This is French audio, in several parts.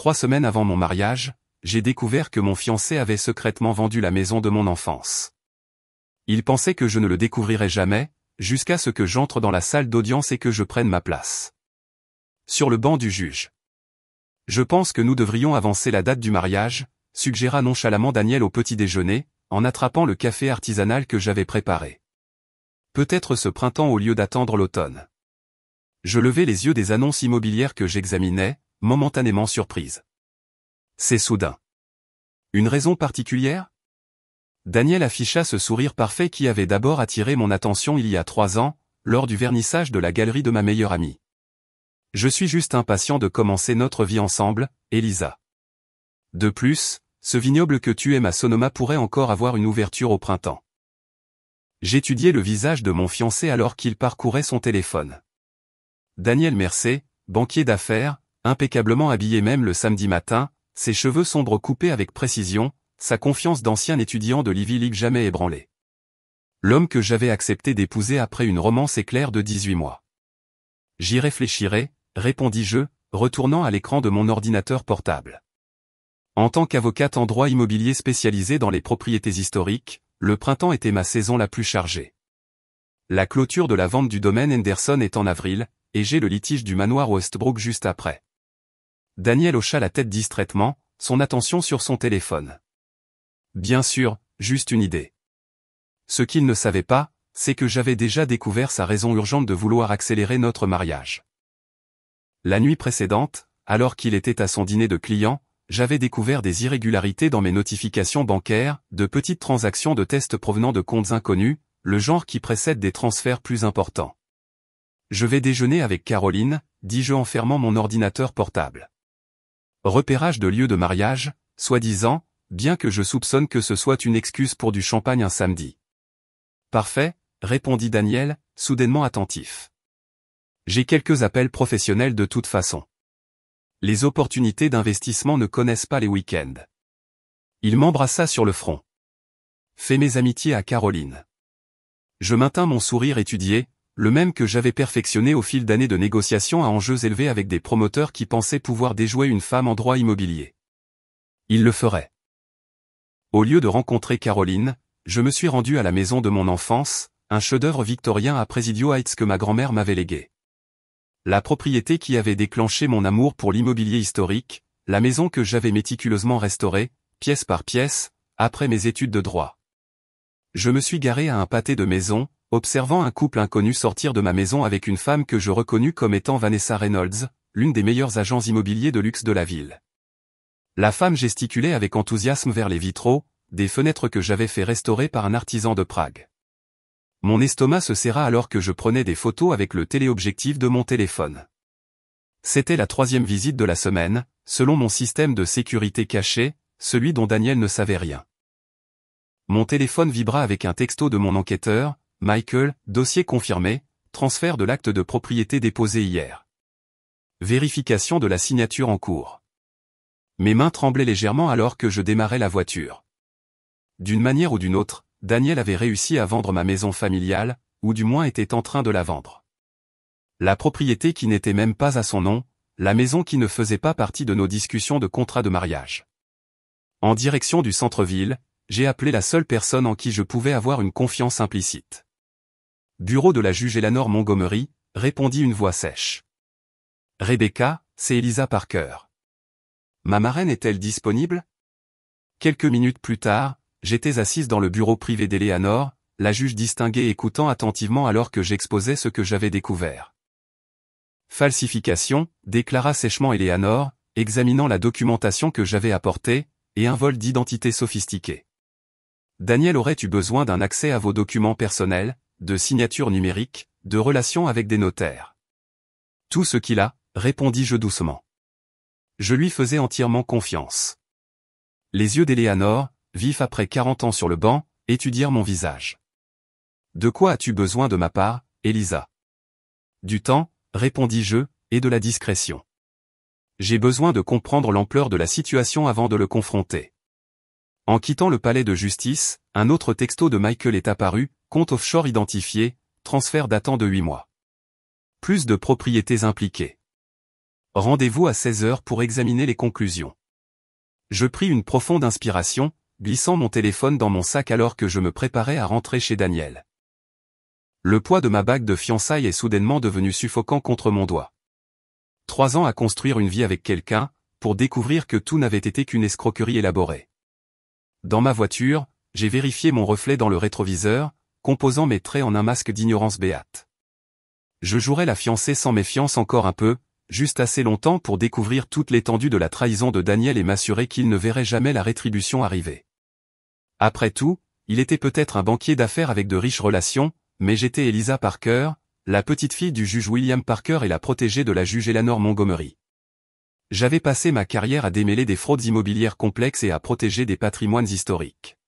3 semaines avant mon mariage, j'ai découvert que mon fiancé avait secrètement vendu la maison de mon enfance. Il pensait que je ne le découvrirais jamais, jusqu'à ce que j'entre dans la salle d'audience et que je prenne ma place sur le banc du juge. Je pense que nous devrions avancer la date du mariage, suggéra nonchalamment Daniel au petit déjeuner, en attrapant le café artisanal que j'avais préparé. Peut-être ce printemps au lieu d'attendre l'automne. Je levai les yeux des annonces immobilières que j'examinais, momentanément surprise. C'est soudain. Une raison particulière ? Daniel afficha ce sourire parfait qui avait d'abord attiré mon attention il y a 3 ans, lors du vernissage de la galerie de ma meilleure amie. Je suis juste impatient de commencer notre vie ensemble, Elisa. De plus, ce vignoble que tu aimes à Sonoma pourrait encore avoir une ouverture au printemps. J'étudiais le visage de mon fiancé alors qu'il parcourait son téléphone. Daniel Mercé, banquier d'affaires, impeccablement habillé même le samedi matin, ses cheveux sombres coupés avec précision, sa confiance d'ancien étudiant de l'Ivy League jamais ébranlée. L'homme que j'avais accepté d'épouser après une romance éclair de 18 mois. J'y réfléchirai, répondis-je, retournant à l'écran de mon ordinateur portable. En tant qu'avocate en droit immobilier spécialisée dans les propriétés historiques, le printemps était ma saison la plus chargée. La clôture de la vente du domaine Henderson est en avril, et j'ai le litige du manoir Westbrook juste après. Daniel hocha la tête distraitement, son attention sur son téléphone. Bien sûr, juste une idée. Ce qu'il ne savait pas, c'est que j'avais déjà découvert sa raison urgente de vouloir accélérer notre mariage. La nuit précédente, alors qu'il était à son dîner de clients, j'avais découvert des irrégularités dans mes notifications bancaires, de petites transactions de tests provenant de comptes inconnus, le genre qui précède des transferts plus importants. Je vais déjeuner avec Caroline, dis-je en fermant mon ordinateur portable. Repérage de lieu de mariage, soi-disant, bien que je soupçonne que ce soit une excuse pour du champagne un samedi. Parfait, répondit Daniel, soudainement attentif. J'ai quelques appels professionnels de toute façon. Les opportunités d'investissement ne connaissent pas les week-ends. Il m'embrassa sur le front. Fais mes amitiés à Caroline. Je maintins mon sourire étudié, le même que j'avais perfectionné au fil d'années de négociations à enjeux élevés avec des promoteurs qui pensaient pouvoir déjouer une femme en droit immobilier. Il le ferait. Au lieu de rencontrer Caroline, je me suis rendu à la maison de mon enfance, un chef-d'œuvre victorien à Presidio Heights que ma grand-mère m'avait légué. La propriété qui avait déclenché mon amour pour l'immobilier historique, la maison que j'avais méticuleusement restaurée, pièce par pièce, après mes études de droit. Je me suis garé à un pâté de maison, observant un couple inconnu sortir de ma maison avec une femme que je reconnus comme étant Vanessa Reynolds, l'une des meilleures agents immobiliers de luxe de la ville. La femme gesticulait avec enthousiasme vers les vitraux, des fenêtres que j'avais fait restaurer par un artisan de Prague. Mon estomac se serra alors que je prenais des photos avec le téléobjectif de mon téléphone. C'était la 3e visite de la semaine, selon mon système de sécurité caché, celui dont Daniel ne savait rien. Mon téléphone vibra avec un texto de mon enquêteur, Michael, dossier confirmé, transfert de l'acte de propriété déposé hier. Vérification de la signature en cours. Mes mains tremblaient légèrement alors que je démarrais la voiture. D'une manière ou d'une autre, Daniel avait réussi à vendre ma maison familiale, ou du moins était en train de la vendre. La propriété qui n'était même pas à son nom, la maison qui ne faisait pas partie de nos discussions de contrat de mariage. En direction du centre-ville, j'ai appelé la seule personne en qui je pouvais avoir une confiance implicite. Bureau de la juge Eleanor Montgomery, répondit une voix sèche. Rebecca, c'est Elisa Parker. Ma marraine est-elle disponible ? Quelques minutes plus tard, j'étais assise dans le bureau privé d'Eleanor, la juge distinguée écoutant attentivement alors que j'exposais ce que j'avais découvert. Falsification, déclara sèchement Eleanor, examinant la documentation que j'avais apportée, et un vol d'identité sophistiqué. Daniel aurait eu besoin d'un accès à vos documents personnels, de signatures numériques, de relations avec des notaires. Tout ce qu'il a, répondis-je doucement. Je lui faisais entièrement confiance. Les yeux d'Eleanor, vifs après 40 ans sur le banc, étudièrent mon visage. De quoi as-tu besoin de ma part, Elisa ? Du temps, répondis-je, et de la discrétion. J'ai besoin de comprendre l'ampleur de la situation avant de le confronter. En quittant le palais de justice, un autre texto de Michael est apparu, compte offshore identifié, transfert datant de 8 mois. Plus de propriétés impliquées. Rendez-vous à 16 heures pour examiner les conclusions. Je pris une profonde inspiration, glissant mon téléphone dans mon sac alors que je me préparais à rentrer chez Daniel. Le poids de ma bague de fiançailles est soudainement devenu suffocant contre mon doigt. 3 ans à construire une vie avec quelqu'un, pour découvrir que tout n'avait été qu'une escroquerie élaborée. Dans ma voiture, j'ai vérifié mon reflet dans le rétroviseur, composant mes traits en un masque d'ignorance béate. Je jouerais la fiancée sans méfiance encore un peu, juste assez longtemps pour découvrir toute l'étendue de la trahison de Daniel et m'assurer qu'il ne verrait jamais la rétribution arriver. Après tout, il était peut-être un banquier d'affaires avec de riches relations, mais j'étais Eliza Parker, la petite fille du juge William Parker et la protégée de la juge Eleanor Montgomery. J'avais passé ma carrière à démêler des fraudes immobilières complexes et à protéger des patrimoines historiques.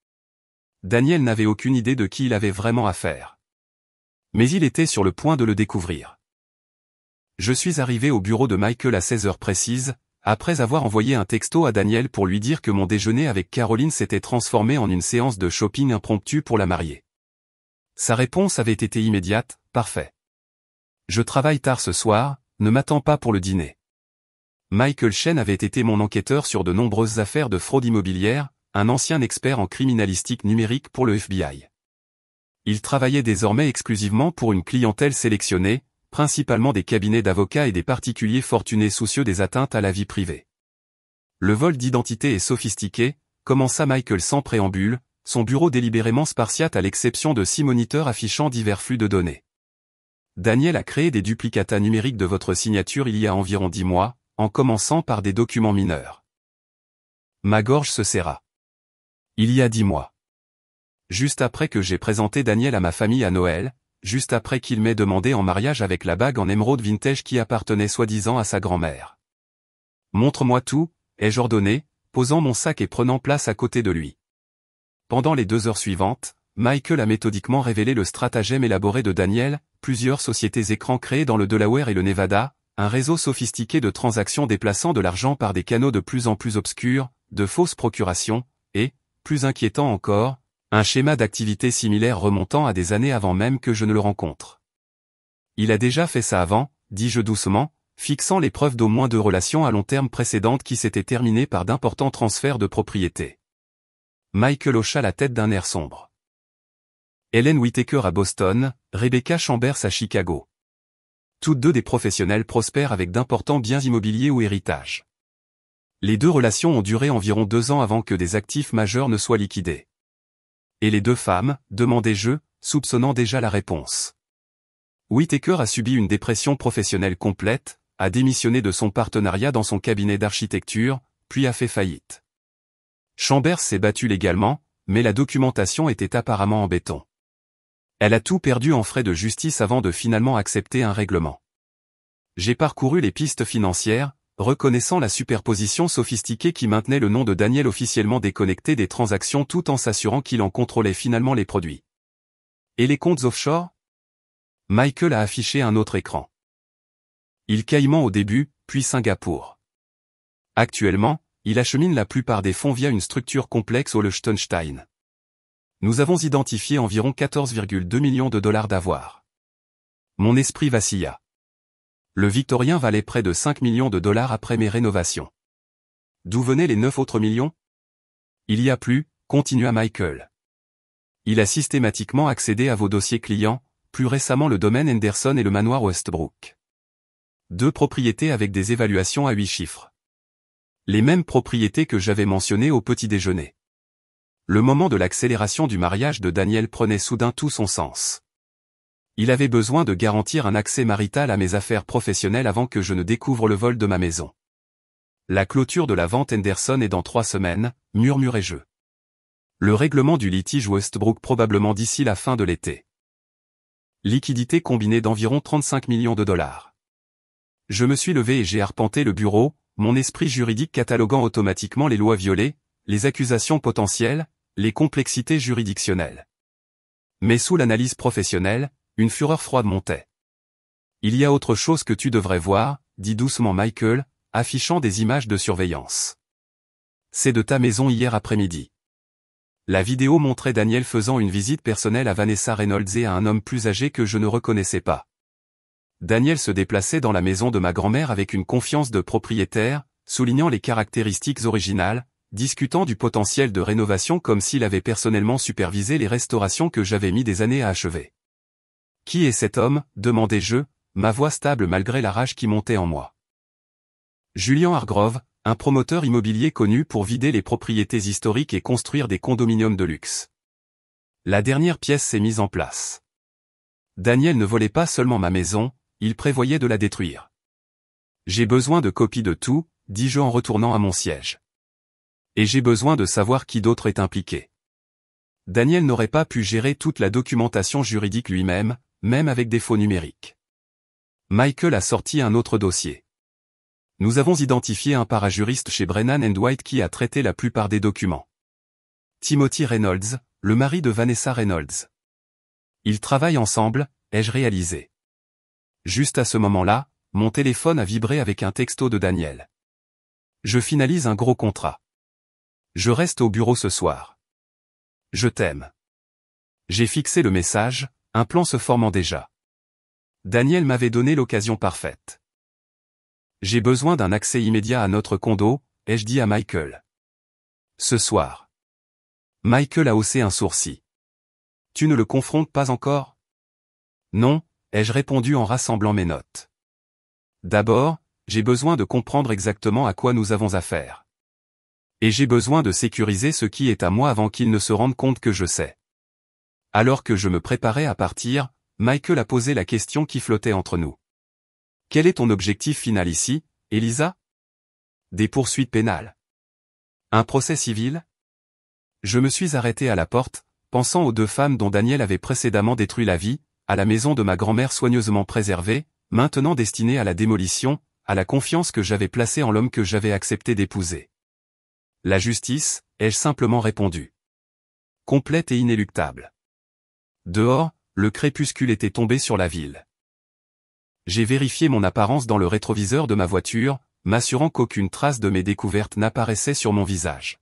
Daniel n'avait aucune idée de qui il avait vraiment affaire. Mais il était sur le point de le découvrir. Je suis arrivé au bureau de Michael à 16 heures précises, après avoir envoyé un texto à Daniel pour lui dire que mon déjeuner avec Caroline s'était transformé en une séance de shopping impromptue pour la mariée. Sa réponse avait été immédiate, parfait. Je travaille tard ce soir, ne m'attends pas pour le dîner. Michael Shen avait été mon enquêteur sur de nombreuses affaires de fraude immobilière, un ancien expert en criminalistique numérique pour le FBI. Il travaillait désormais exclusivement pour une clientèle sélectionnée, principalement des cabinets d'avocats et des particuliers fortunés soucieux des atteintes à la vie privée. Le vol d'identité est sophistiqué, commença Michael sans préambule, son bureau délibérément spartiate à l'exception de 6 moniteurs affichant divers flux de données. Daniel a créé des duplicata numériques de votre signature il y a environ 10 mois, en commençant par des documents mineurs. Ma gorge se serra. Il y a 10 mois. Juste après que j'ai présenté Daniel à ma famille à Noël, juste après qu'il m'ait demandé en mariage avec la bague en émeraude vintage qui appartenait soi-disant à sa grand-mère. Montre-moi tout, ai-je ordonné, posant mon sac et prenant place à côté de lui. Pendant les 2 heures suivantes, Michael a méthodiquement révélé le stratagème élaboré de Daniel, plusieurs sociétés écrans créées dans le Delaware et le Nevada, un réseau sophistiqué de transactions déplaçant de l'argent par des canaux de plus en plus obscurs, de fausses procurations, et, plus inquiétant encore, un schéma d'activité similaire remontant à des années avant même que je ne le rencontre. Il a déjà fait ça avant, dis-je doucement, fixant les preuves d'au moins 2 relations à long terme précédentes qui s'étaient terminées par d'importants transferts de propriété. Michael hocha la tête d'un air sombre. Helen Whitaker à Boston, Rebecca Chambers à Chicago. Toutes 2 des professionnels prospères avec d'importants biens immobiliers ou héritages. Les 2 relations ont duré environ 2 ans avant que des actifs majeurs ne soient liquidés. Et les 2 femmes, demandai-je, soupçonnant déjà la réponse. Whitaker a subi une dépression professionnelle complète, a démissionné de son partenariat dans son cabinet d'architecture, puis a fait faillite. Chambers s'est battue légalement, mais la documentation était apparemment en béton. Elle a tout perdu en frais de justice avant de finalement accepter un règlement. J'ai parcouru les pistes financières, reconnaissant la superposition sophistiquée qui maintenait le nom de Daniel officiellement déconnecté des transactions tout en s'assurant qu'il en contrôlait finalement les produits. Et les comptes offshore ? Michael a affiché un autre écran. Île Caïman au début, puis Singapour. Actuellement, il achemine la plupart des fonds via une structure complexe au Liechtenstein. Nous avons identifié environ 14,2 millions de dollars d'avoirs. Mon esprit vacilla. Le Victorien valait près de 5 millions de dollars après mes rénovations. D'où venaient les 9 autres millions ? Il y a plus, continua Michael. Il a systématiquement accédé à vos dossiers clients, plus récemment le domaine Henderson et le manoir Westbrook. 2 propriétés avec des évaluations à 8 chiffres. Les mêmes propriétés que j'avais mentionnées au petit déjeuner. Le moment de l'accélération du mariage de Daniel prenait soudain tout son sens. Il avait besoin de garantir un accès marital à mes affaires professionnelles avant que je ne découvre le vol de ma maison. La clôture de la vente Henderson est dans 3 semaines, murmurai-je. Le règlement du litige Westbrook probablement d'ici la fin de l'été. Liquidité combinée d'environ 35 millions de dollars. Je me suis levé et j'ai arpenté le bureau, mon esprit juridique cataloguant automatiquement les lois violées, les accusations potentielles, les complexités juridictionnelles. Mais sous l'analyse professionnelle, une fureur froide montait. Il y a autre chose que tu devrais voir, dit doucement Michael, affichant des images de surveillance. C'est de ta maison hier après-midi. La vidéo montrait Daniel faisant une visite personnelle à Vanessa Reynolds et à un homme plus âgé que je ne reconnaissais pas. Daniel se déplaçait dans la maison de ma grand-mère avec une confiance de propriétaire, soulignant les caractéristiques originales, discutant du potentiel de rénovation comme s'il avait personnellement supervisé les restaurations que j'avais mis des années à achever. « Qui est cet homme ?» demandai-je, ma voix stable malgré la rage qui montait en moi. Julian Hargrove, un promoteur immobilier connu pour vider les propriétés historiques et construire des condominiums de luxe. La dernière pièce s'est mise en place. Daniel ne volait pas seulement ma maison, il prévoyait de la détruire. J'ai besoin de copies de tout, dis-je en retournant à mon siège. Et j'ai besoin de savoir qui d'autre est impliqué. Daniel n'aurait pas pu gérer toute la documentation juridique lui-même, même avec des faux numériques. Michael a sorti un autre dossier. Nous avons identifié un parajuriste chez Brennan & White qui a traité la plupart des documents. Timothy Reynolds, le mari de Vanessa Reynolds. Ils travaillent ensemble, ai-je réalisé. Juste à ce moment-là, mon téléphone a vibré avec un texto de Daniel. Je finalise un gros contrat. Je reste au bureau ce soir. Je t'aime. J'ai fixé le message, un plan se formant déjà. Daniel m'avait donné l'occasion parfaite. J'ai besoin d'un accès immédiat à notre condo, ai-je dit à Michael. Ce soir. Michael a haussé un sourcil. Tu ne le confrontes pas encore? Non, ai-je répondu en rassemblant mes notes. D'abord, j'ai besoin de comprendre exactement à quoi nous avons affaire. Et j'ai besoin de sécuriser ce qui est à moi avant qu'il ne se rende compte que je sais. Alors que je me préparais à partir, Michael a posé la question qui flottait entre nous. Quel est ton objectif final ici, Elisa? Des poursuites pénales. Un procès civil? Je me suis arrêté à la porte, pensant aux deux femmes dont Daniel avait précédemment détruit la vie, à la maison de ma grand-mère soigneusement préservée, maintenant destinée à la démolition, à la confiance que j'avais placée en l'homme que j'avais accepté d'épouser. La justice, ai-je simplement répondu. Complète et inéluctable. Dehors, le crépuscule était tombé sur la ville. J'ai vérifié mon apparence dans le rétroviseur de ma voiture, m'assurant qu'aucune trace de mes découvertes n'apparaissait sur mon visage.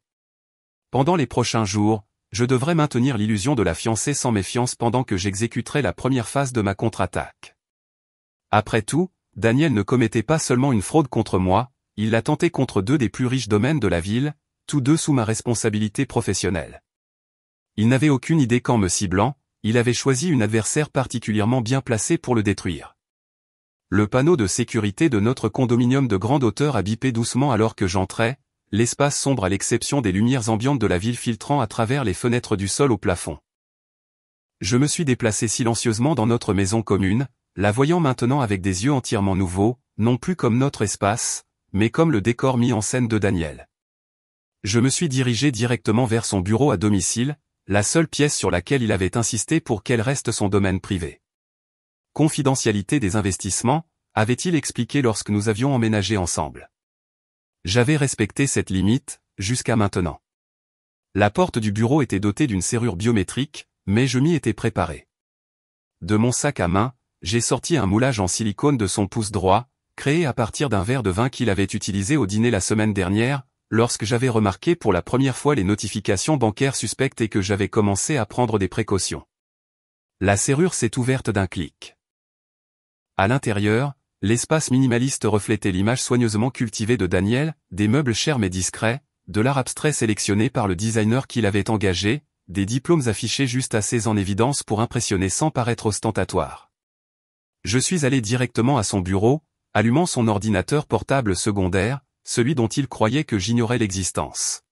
Pendant les prochains jours, je devrais maintenir l'illusion de la fiancée sans méfiance pendant que j'exécuterais la première phase de ma contre-attaque. Après tout, Daniel ne commettait pas seulement une fraude contre moi, il l'a tenté contre deux des plus riches domaines de la ville, tous deux sous ma responsabilité professionnelle. Il n'avait aucune idée qu'en me ciblant, il avait choisi une adversaire particulièrement bien placée pour le détruire. Le panneau de sécurité de notre condominium de grande hauteur a bipé doucement alors que j'entrais, l'espace sombre à l'exception des lumières ambiantes de la ville filtrant à travers les fenêtres du sol au plafond. Je me suis déplacé silencieusement dans notre maison commune, la voyant maintenant avec des yeux entièrement nouveaux, non plus comme notre espace, mais comme le décor mis en scène de Daniel. Je me suis dirigé directement vers son bureau à domicile, la seule pièce sur laquelle il avait insisté pour qu'elle reste son domaine privé. Confidentialité des investissements, avait-il expliqué lorsque nous avions emménagé ensemble. J'avais respecté cette limite, jusqu'à maintenant. La porte du bureau était dotée d'une serrure biométrique, mais je m'y étais préparé. De mon sac à main, j'ai sorti un moulage en silicone de son pouce droit, créé à partir d'un verre de vin qu'il avait utilisé au dîner la semaine dernière, lorsque j'avais remarqué pour la première fois les notifications bancaires suspectes et que j'avais commencé à prendre des précautions. La serrure s'est ouverte d'un clic. À l'intérieur, l'espace minimaliste reflétait l'image soigneusement cultivée de Daniel, des meubles chers mais discrets, de l'art abstrait sélectionné par le designer qui l'avait engagé, des diplômes affichés juste assez en évidence pour impressionner sans paraître ostentatoire. Je suis allé directement à son bureau, allumant son ordinateur portable secondaire, celui dont il croyait que j'ignorais l'existence.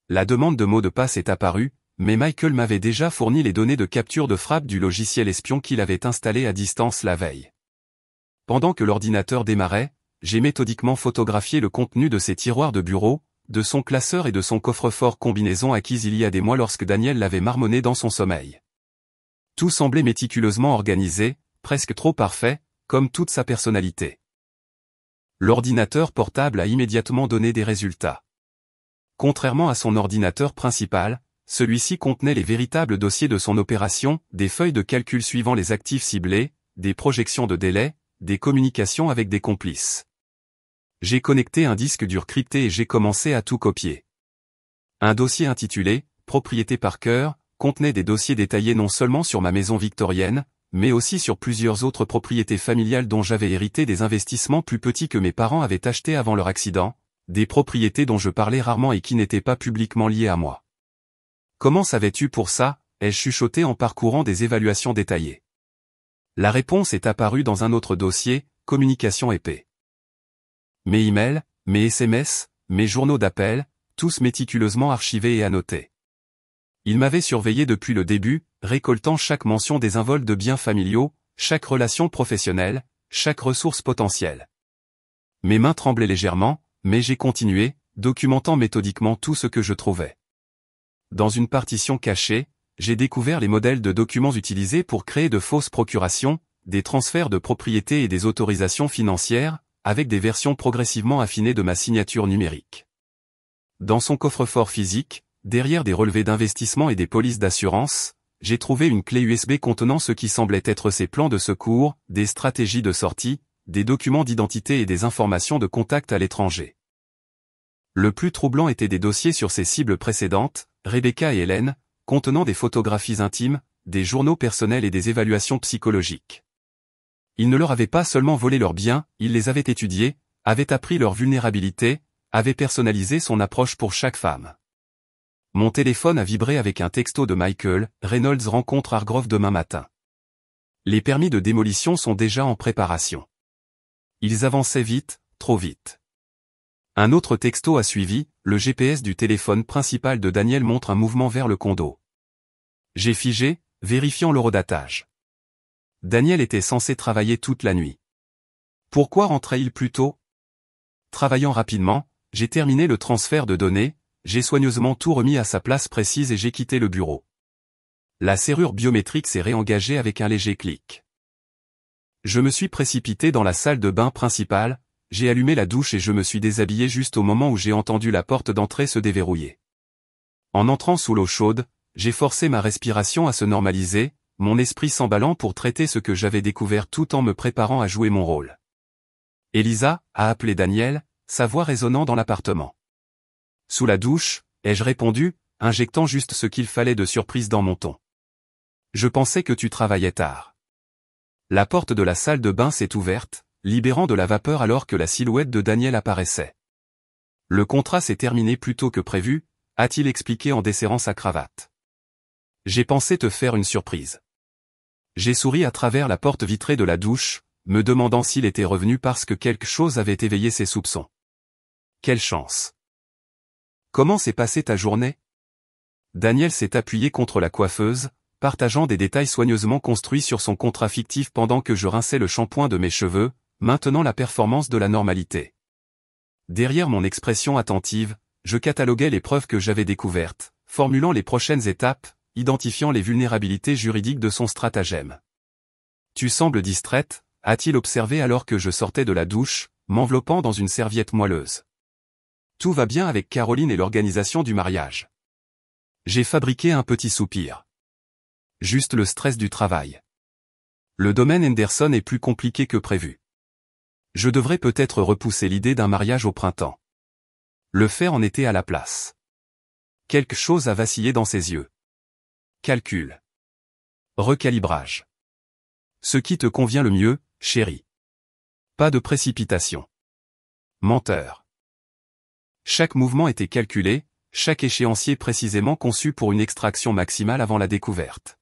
La demande de mot de passe est apparue, mais Michael m'avait déjà fourni les données de capture de frappe du logiciel espion qu'il avait installé à distance la veille. Pendant que l'ordinateur démarrait, j'ai méthodiquement photographié le contenu de ses tiroirs de bureau, de son classeur et de son coffre-fort combinaison acquise il y a des mois lorsque Daniel l'avait marmonné dans son sommeil. Tout semblait méticuleusement organisé, presque trop parfait, comme toute sa personnalité. L'ordinateur portable a immédiatement donné des résultats. Contrairement à son ordinateur principal, celui-ci contenait les véritables dossiers de son opération, des feuilles de calcul suivant les actifs ciblés, des projections de délai, des communications avec des complices. J'ai connecté un disque dur crypté et j'ai commencé à tout copier. Un dossier intitulé « Propriété par cœur » contenait des dossiers détaillés non seulement sur ma maison victorienne, mais aussi sur plusieurs autres propriétés familiales dont j'avais hérité des investissements plus petits que mes parents avaient achetés avant leur accident, des propriétés dont je parlais rarement et qui n'étaient pas publiquement liées à moi. Comment savais-tu pour ça, ai-je chuchoté en parcourant des évaluations détaillées. La réponse est apparue dans un autre dossier, communication épais. Mes emails, mes SMS, mes journaux d'appel, tous méticuleusement archivés et annotés. Il m'avait surveillé depuis le début, récoltant chaque mention désinvolte de biens familiaux, chaque relation professionnelle, chaque ressource potentielle. Mes mains tremblaient légèrement, mais j'ai continué, documentant méthodiquement tout ce que je trouvais. Dans une partition cachée, j'ai découvert les modèles de documents utilisés pour créer de fausses procurations, des transferts de propriété et des autorisations financières, avec des versions progressivement affinées de ma signature numérique. Dans son coffre-fort physique, derrière des relevés d'investissement et des polices d'assurance, j'ai trouvé une clé USB contenant ce qui semblait être ses plans de secours, des stratégies de sortie, des documents d'identité et des informations de contact à l'étranger. Le plus troublant était des dossiers sur ses cibles précédentes, Rebecca et Hélène, contenant des photographies intimes, des journaux personnels et des évaluations psychologiques. Il ne leur avait pas seulement volé leurs biens, il les avait étudiés, avait appris leur vulnérabilité, avait personnalisé son approche pour chaque femme. Mon téléphone a vibré avec un texto de Michael, Reynolds rencontre Hargrove demain matin. Les permis de démolition sont déjà en préparation. Ils avançaient vite, trop vite. Un autre texto a suivi, le GPS du téléphone principal de Daniel montre un mouvement vers le condo. J'ai figé, vérifiant l'horodatage. Daniel était censé travailler toute la nuit. Pourquoi rentrait-il plus tôt? Travaillant rapidement, j'ai terminé le transfert de données, j'ai soigneusement tout remis à sa place précise et j'ai quitté le bureau. La serrure biométrique s'est réengagée avec un léger clic. Je me suis précipité dans la salle de bain principale, j'ai allumé la douche et je me suis déshabillé juste au moment où j'ai entendu la porte d'entrée se déverrouiller. En entrant sous l'eau chaude, j'ai forcé ma respiration à se normaliser, mon esprit s'emballant pour traiter ce que j'avais découvert tout en me préparant à jouer mon rôle. Elisa, a appelé Daniel, sa voix résonnant dans l'appartement. Sous la douche, ai-je répondu, injectant juste ce qu'il fallait de surprise dans mon ton. Je pensais que tu travaillais tard. La porte de la salle de bain s'est ouverte, libérant de la vapeur alors que la silhouette de Daniel apparaissait. Le contrat s'est terminé plus tôt que prévu, a-t-il expliqué en desserrant sa cravate. J'ai pensé te faire une surprise. J'ai souri à travers la porte vitrée de la douche, me demandant s'il était revenu parce que quelque chose avait éveillé ses soupçons. Quelle chance. Comment s'est passée ta journée? Daniel s'est appuyé contre la coiffeuse, partageant des détails soigneusement construits sur son contrat fictif pendant que je rinçais le shampoing de mes cheveux, maintenant la performance de la normalité. Derrière mon expression attentive, je cataloguais les preuves que j'avais découvertes, formulant les prochaines étapes, identifiant les vulnérabilités juridiques de son stratagème. Tu sembles distraite, a-t-il observé alors que je sortais de la douche, m'enveloppant dans une serviette moelleuse. Tout va bien avec Caroline et l'organisation du mariage. J'ai fabriqué un petit soupir. Juste le stress du travail. Le domaine Henderson est plus compliqué que prévu. Je devrais peut-être repousser l'idée d'un mariage au printemps. Le faire en été à la place. Quelque chose a vacillé dans ses yeux. Calcul. Recalibrage. Ce qui te convient le mieux, chérie. Pas de précipitation. Menteur. Chaque mouvement était calculé, chaque échéancier précisément conçu pour une extraction maximale avant la découverte.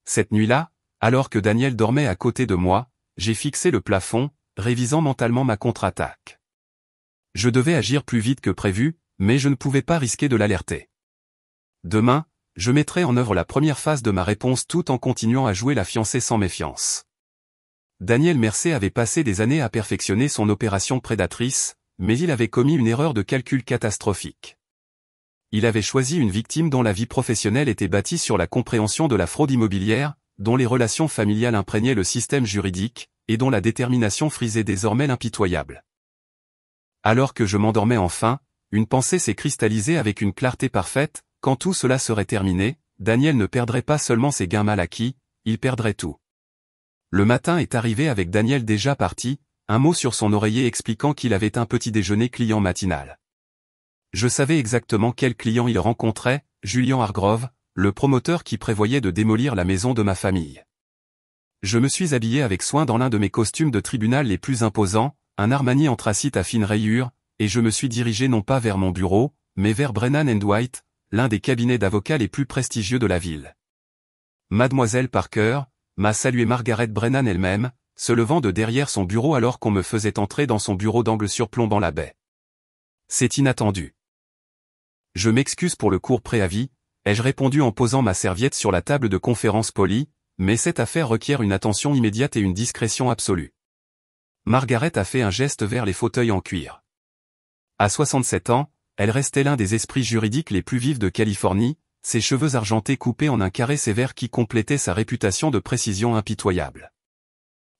Cette nuit-là, alors que Daniel dormait à côté de moi, j'ai fixé le plafond, révisant mentalement ma contre-attaque. Je devais agir plus vite que prévu, mais je ne pouvais pas risquer de l'alerter. Demain, je mettrai en œuvre la première phase de ma réponse tout en continuant à jouer la fiancée sans méfiance. Daniel Mercer avait passé des années à perfectionner son opération prédatrice, mais il avait commis une erreur de calcul catastrophique. Il avait choisi une victime dont la vie professionnelle était bâtie sur la compréhension de la fraude immobilière, dont les relations familiales imprégnaient le système juridique, et dont la détermination frisait désormais l'impitoyable. Alors que je m'endormais enfin, une pensée s'est cristallisée avec une clarté parfaite, quand tout cela serait terminé, Daniel ne perdrait pas seulement ses gains mal acquis, il perdrait tout. Le matin est arrivé avec Daniel déjà parti, un mot sur son oreiller expliquant qu'il avait un petit déjeuner client matinal. Je savais exactement quel client il rencontrait, Julian Hargrove, le promoteur qui prévoyait de démolir la maison de ma famille. Je me suis habillé avec soin dans l'un de mes costumes de tribunal les plus imposants, un Armani anthracite à fines rayures, et je me suis dirigé non pas vers mon bureau, mais vers Brennan & White, l'un des cabinets d'avocats les plus prestigieux de la ville. Mademoiselle Parker m'a salué Margaret Brennan elle-même, se levant de derrière son bureau alors qu'on me faisait entrer dans son bureau d'angle surplombant la baie. C'est inattendu. Je m'excuse pour le court préavis, ai-je répondu en posant ma serviette sur la table de conférence polie, mais cette affaire requiert une attention immédiate et une discrétion absolue. Margaret a fait un geste vers les fauteuils en cuir. À 67 ans, elle restait l'un des esprits juridiques les plus vifs de Californie, ses cheveux argentés coupés en un carré sévère qui complétait sa réputation de précision impitoyable.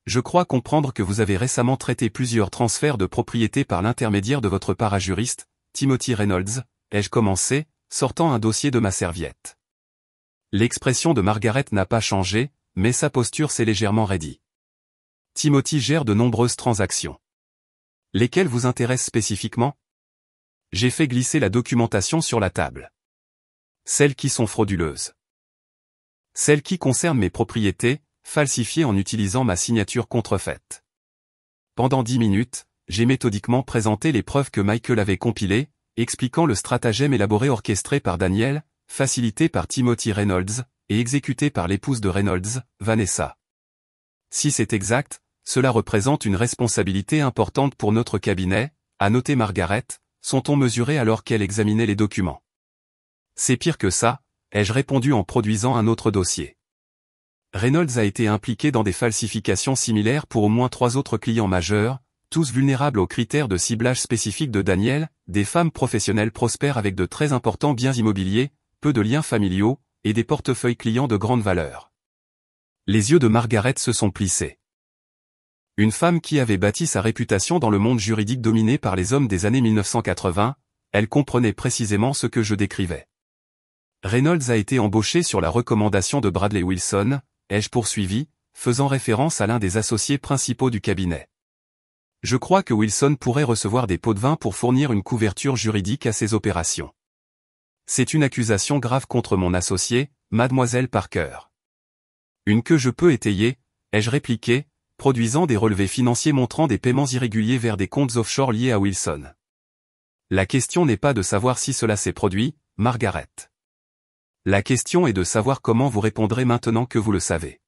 Je crois comprendre que vous avez récemment traité plusieurs transferts de propriété par l'intermédiaire de votre parajuriste, Timothy Reynolds, ai-je commencé, sortant un dossier de ma serviette. L'expression de Margaret n'a pas changé, mais sa posture s'est légèrement raidie. Timothy gère de nombreuses transactions. Lesquelles vous intéressent spécifiquement? J'ai fait glisser la documentation sur la table. Celles qui sont frauduleuses. Celles qui concernent mes propriétés, falsifiées en utilisant ma signature contrefaite. Pendant 10 minutes, j'ai méthodiquement présenté les preuves que Michael avait compilées, expliquant le stratagème élaboré orchestré par Daniel, facilité par Timothy Reynolds, et exécuté par l'épouse de Reynolds, Vanessa. Si c'est exact, cela représente une responsabilité importante pour notre cabinet, a noté Margaret, sont-on mesuré alors qu'elle examinait les documents. C'est pire que ça, ai-je répondu en produisant un autre dossier. Reynolds a été impliqué dans des falsifications similaires pour au moins 3 autres clients majeurs, tous vulnérables aux critères de ciblage spécifiques de Daniel, des femmes professionnelles prospères avec de très importants biens immobiliers, peu de liens familiaux, et des portefeuilles clients de grande valeur. Les yeux de Margaret se sont plissés. Une femme qui avait bâti sa réputation dans le monde juridique dominé par les hommes des années 1980, elle comprenait précisément ce que je décrivais. Reynolds a été embauché sur la recommandation de Bradley Wilson, ai-je poursuivi, faisant référence à l'un des associés principaux du cabinet. Je crois que Wilson pourrait recevoir des pots de vin pour fournir une couverture juridique à ses opérations. C'est une accusation grave contre mon associé, Mademoiselle Parker. Une que je peux étayer, ai-je répliqué, produisant des relevés financiers montrant des paiements irréguliers vers des comptes offshore liés à Wilson. La question n'est pas de savoir si cela s'est produit, Margaret. La question est de savoir comment vous répondrez maintenant que vous le savez.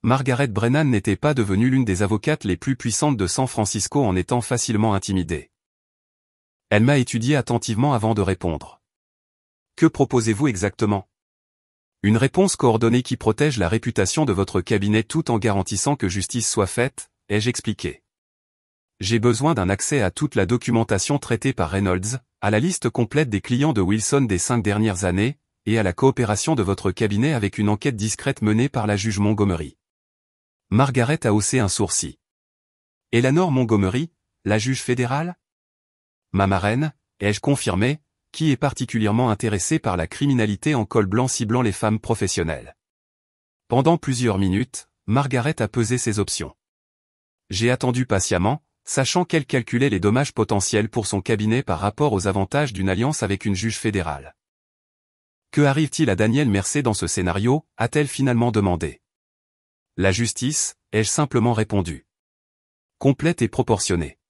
Margaret Brennan n'était pas devenue l'une des avocates les plus puissantes de San Francisco en étant facilement intimidée. Elle m'a étudié attentivement avant de répondre. Que proposez-vous exactement? Une réponse coordonnée qui protège la réputation de votre cabinet tout en garantissant que justice soit faite, ai-je expliqué. J'ai besoin d'un accès à toute la documentation traitée par Reynolds, à la liste complète des clients de Wilson des 5 dernières années, et à la coopération de votre cabinet avec une enquête discrète menée par la juge Montgomery. Margaret a haussé un sourcil. Eleanor Montgomery, la juge fédérale? Ma marraine, ai-je confirmé, qui est particulièrement intéressée par la criminalité en col blanc ciblant les femmes professionnelles. Pendant plusieurs minutes, Margaret a pesé ses options. J'ai attendu patiemment, sachant qu'elle calculait les dommages potentiels pour son cabinet par rapport aux avantages d'une alliance avec une juge fédérale. Que arrive-t-il à Daniel Mercer dans ce scénario, a-t-elle finalement demandé. La justice, ai-je simplement répondu. Complète et proportionnée.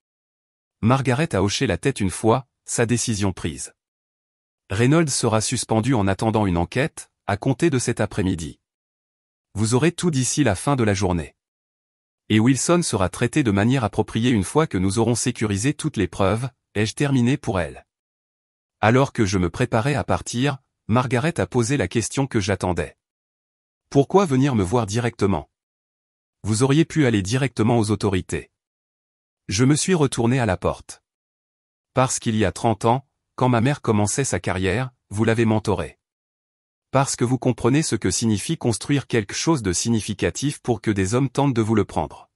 Margaret a hoché la tête une fois, sa décision prise. Reynolds sera suspendu en attendant une enquête, à compter de cet après-midi. Vous aurez tout d'ici la fin de la journée. Et Wilson sera traité de manière appropriée une fois que nous aurons sécurisé toutes les preuves, ai-je terminé pour elle. Alors que je me préparais à partir, Margaret a posé la question que j'attendais. Pourquoi venir me voir directement? Vous auriez pu aller directement aux autorités. Je me suis retourné à la porte. Parce qu'il y a 30 ans, quand ma mère commençait sa carrière, vous l'avez mentorée. Parce que vous comprenez ce que signifie construire quelque chose de significatif pour que des hommes tentent de vous le prendre.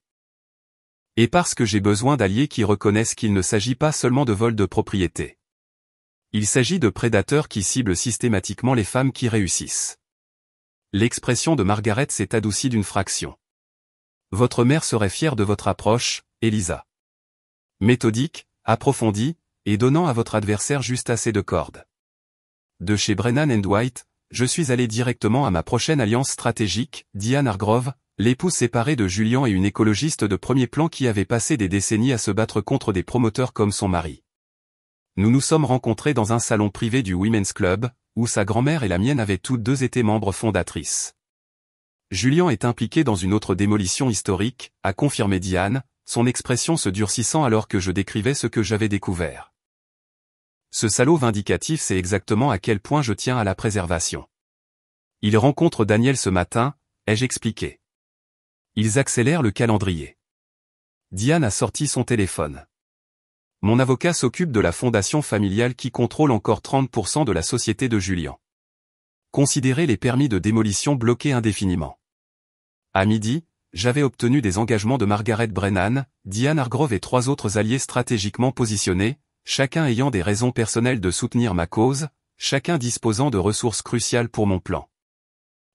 Et parce que j'ai besoin d'alliés qui reconnaissent qu'il ne s'agit pas seulement de vol de propriété. Il s'agit de prédateurs qui ciblent systématiquement les femmes qui réussissent. L'expression de Margaret s'est adoucie d'une fraction. Votre mère serait fière de votre approche, Elisa. Méthodique, approfondie, et donnant à votre adversaire juste assez de cordes. De chez Brennan & White, je suis allé directement à ma prochaine alliance stratégique, Diane Hargrove, l'épouse séparée de Julian et une écologiste de premier plan qui avait passé des décennies à se battre contre des promoteurs comme son mari. Nous nous sommes rencontrés dans un salon privé du Women's Club, où sa grand-mère et la mienne avaient toutes deux été membres fondatrices. Julian est impliqué dans une autre démolition historique, a confirmé Diane, son expression se durcissant alors que je décrivais ce que j'avais découvert. Ce salaud vindicatif sait exactement à quel point je tiens à la préservation. Il rencontre Daniel ce matin, ai-je expliqué. Ils accélèrent le calendrier. Diane a sorti son téléphone. Mon avocat s'occupe de la fondation familiale qui contrôle encore 30% de la société de Julian. Considérez les permis de démolition bloqués indéfiniment. À midi, j'avais obtenu des engagements de Margaret Brennan, Diane Hargrove et 3 autres alliés stratégiquement positionnés, chacun ayant des raisons personnelles de soutenir ma cause, chacun disposant de ressources cruciales pour mon plan.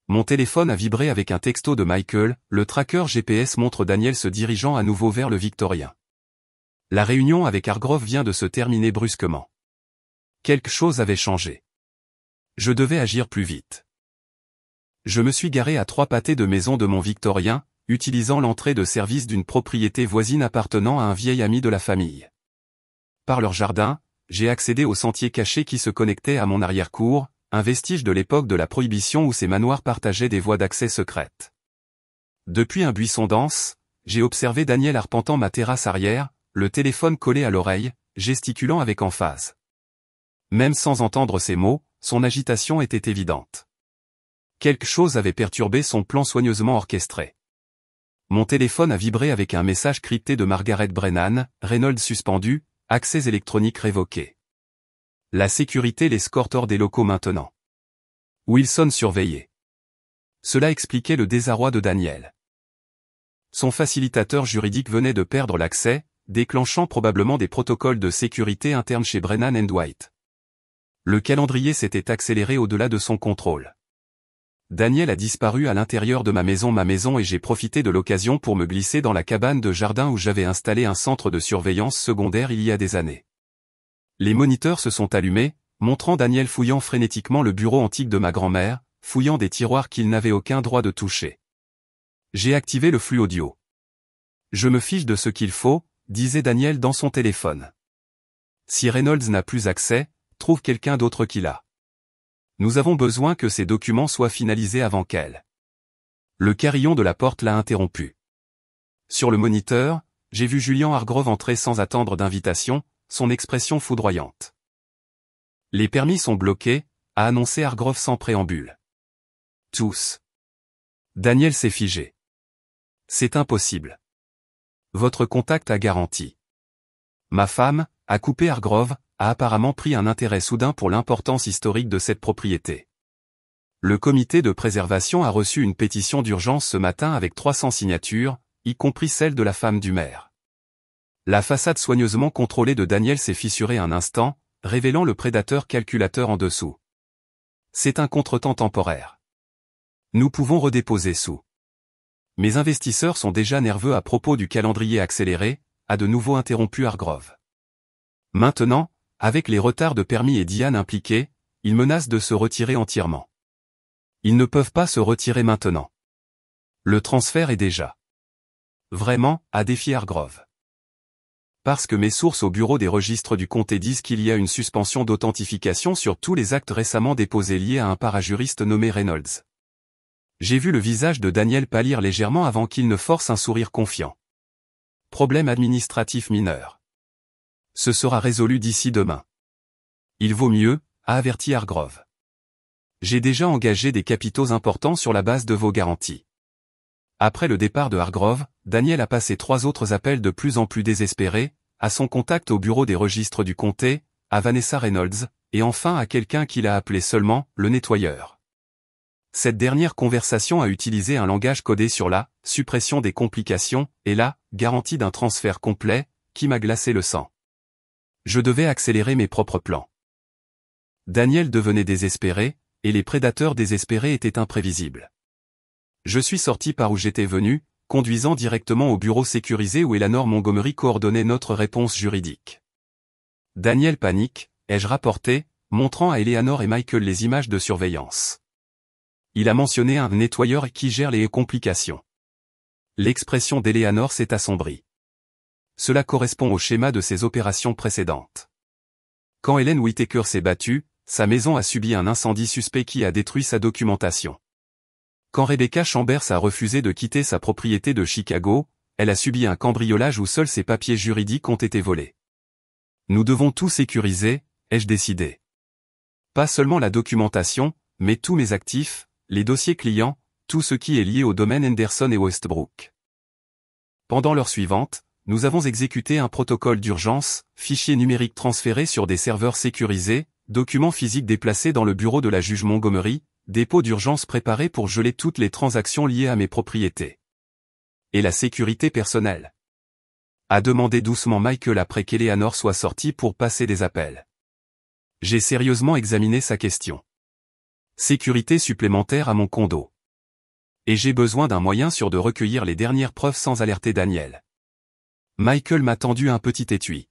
Mon téléphone a vibré avec un texto de Michael, le tracker GPS montre Daniel se dirigeant à nouveau vers le Victorien. La réunion avec Hargrove vient de se terminer brusquement. Quelque chose avait changé. Je devais agir plus vite. Je me suis garé à 3 pâtés de maison de mon Victorien, utilisant l'entrée de service d'une propriété voisine appartenant à un vieil ami de la famille. Par leur jardin, j'ai accédé au sentier caché qui se connectait à mon arrière-cour, un vestige de l'époque de la Prohibition où ces manoirs partageaient des voies d'accès secrètes. Depuis un buisson dense, j'ai observé Daniel arpentant ma terrasse arrière, le téléphone collé à l'oreille, gesticulant avec emphase. Même sans entendre ces mots, son agitation était évidente. Quelque chose avait perturbé son plan soigneusement orchestré. Mon téléphone a vibré avec un message crypté de Margaret Brennan, Reynolds suspendu, accès électroniques révoqués. La sécurité l'escorte hors des locaux maintenant. Wilson surveillé. Cela expliquait le désarroi de Daniel. Son facilitateur juridique venait de perdre l'accès, déclenchant probablement des protocoles de sécurité internes chez Brennan & White. Le calendrier s'était accéléré au-delà de son contrôle. Daniel a disparu à l'intérieur de ma maison et j'ai profité de l'occasion pour me glisser dans la cabane de jardin où j'avais installé un centre de surveillance secondaire il y a des années. Les moniteurs se sont allumés, montrant Daniel fouillant frénétiquement le bureau antique de ma grand-mère, fouillant des tiroirs qu'il n'avait aucun droit de toucher. J'ai activé le flux audio. Je me fiche de ce qu'il faut, disait Daniel dans son téléphone. Si Reynolds n'a plus accès, trouve quelqu'un d'autre qui l'a. Nous avons besoin que ces documents soient finalisés avant qu'elle. Le carillon de la porte l'a interrompu. Sur le moniteur, j'ai vu Julian Hargrove entrer sans attendre d'invitation, son expression foudroyante. Les permis sont bloqués, a annoncé Hargrove sans préambule. Tous. Daniel s'est figé. C'est impossible. Votre contact a garanti. Ma femme, a coupé Hargrove, a apparemment pris un intérêt soudain pour l'importance historique de cette propriété. Le comité de préservation a reçu une pétition d'urgence ce matin avec 300 signatures, y compris celle de la femme du maire. La façade soigneusement contrôlée de Daniel s'est fissurée un instant, révélant le prédateur calculateur en dessous. C'est un contretemps temporaire. Nous pouvons redéposer sous. Mes investisseurs sont déjà nerveux à propos du calendrier accéléré, a de nouveau interrompu Hargrove. Maintenant, avec les retards de permis et Diane impliqués, ils menacent de se retirer entièrement. Ils ne peuvent pas se retirer maintenant. Le transfert est déjà. Vraiment, a défié Hargrove. Parce que mes sources au bureau des registres du comté disent qu'il y a une suspension d'authentification sur tous les actes récemment déposés liés à un parajuriste nommé Reynolds. J'ai vu le visage de Daniel pâlir légèrement avant qu'il ne force un sourire confiant. Problème administratif mineur. Ce sera résolu d'ici demain. Il vaut mieux, a averti Hargrove. J'ai déjà engagé des capitaux importants sur la base de vos garanties. Après le départ de Hargrove, Daniel a passé 3 autres appels de plus en plus désespérés, à son contact au bureau des registres du comté, à Vanessa Reynolds, et enfin à quelqu'un qu'il a appelé seulement « le nettoyeur ». Cette dernière conversation a utilisé un langage codé sur la « suppression des complications » et la « garantie d'un transfert complet » qui m'a glacé le sang. Je devais accélérer mes propres plans. Daniel devenait désespéré, et les prédateurs désespérés étaient imprévisibles. Je suis sorti par où j'étais venu, conduisant directement au bureau sécurisé où Eleanor Montgomery coordonnait notre réponse juridique. Daniel panique, ai-je rapporté, montrant à Eleanor et Michael les images de surveillance. Il a mentionné un nettoyeur qui gère les complications. L'expression d'Eleanor s'est assombrie. Cela correspond au schéma de ses opérations précédentes. Quand Helen Whittaker s'est battue, sa maison a subi un incendie suspect qui a détruit sa documentation. Quand Rebecca Chambers a refusé de quitter sa propriété de Chicago, elle a subi un cambriolage où seuls ses papiers juridiques ont été volés. Nous devons tout sécuriser, ai-je décidé. Pas seulement la documentation, mais tous mes actifs, les dossiers clients, tout ce qui est lié au domaine Henderson et Westbrook. Pendant l'heure suivante, nous avons exécuté un protocole d'urgence, fichiers numériques transférés sur des serveurs sécurisés, documents physiques déplacés dans le bureau de la juge Montgomery, dépôt d'urgence préparé pour geler toutes les transactions liées à mes propriétés. Et la sécurité personnelle. A demandé doucement Michael après qu'Eleanor soit sortie pour passer des appels. J'ai sérieusement examiné sa question. Sécurité supplémentaire à mon condo. Et j'ai besoin d'un moyen sûr de recueillir les dernières preuves sans alerter Daniel. Michael m'a tendu un petit étui.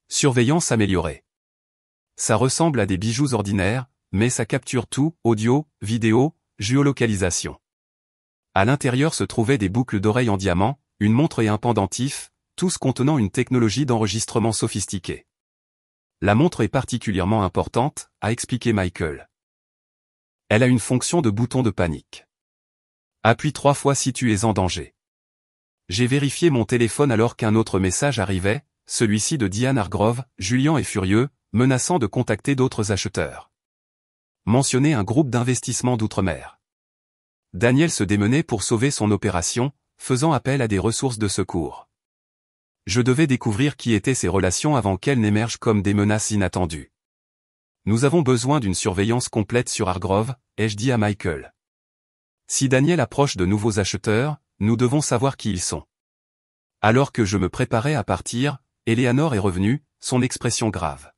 Surveillance améliorée. Ça ressemble à des bijoux ordinaires, mais ça capture tout, audio, vidéo, géolocalisation. À l'intérieur se trouvaient des boucles d'oreilles en diamant, une montre et un pendentif, tous contenant une technologie d'enregistrement sophistiquée. La montre est particulièrement importante, a expliqué Michael. Elle a une fonction de bouton de panique. Appuie 3 fois si tu es en danger. J'ai vérifié mon téléphone alors qu'un autre message arrivait, celui-ci de Diane Hargrove. Julian est furieux, menaçant de contacter d'autres acheteurs. Mentionner un groupe d'investissement d'outre-mer. Daniel se démenait pour sauver son opération, faisant appel à des ressources de secours. Je devais découvrir qui étaient ces relations avant qu'elles n'émergent comme des menaces inattendues. Nous avons besoin d'une surveillance complète sur Hargrove, ai-je dit à Michael. Si Daniel approche de nouveaux acheteurs, nous devons savoir qui ils sont. Alors que je me préparais à partir, Eleanor est revenue, son expression grave.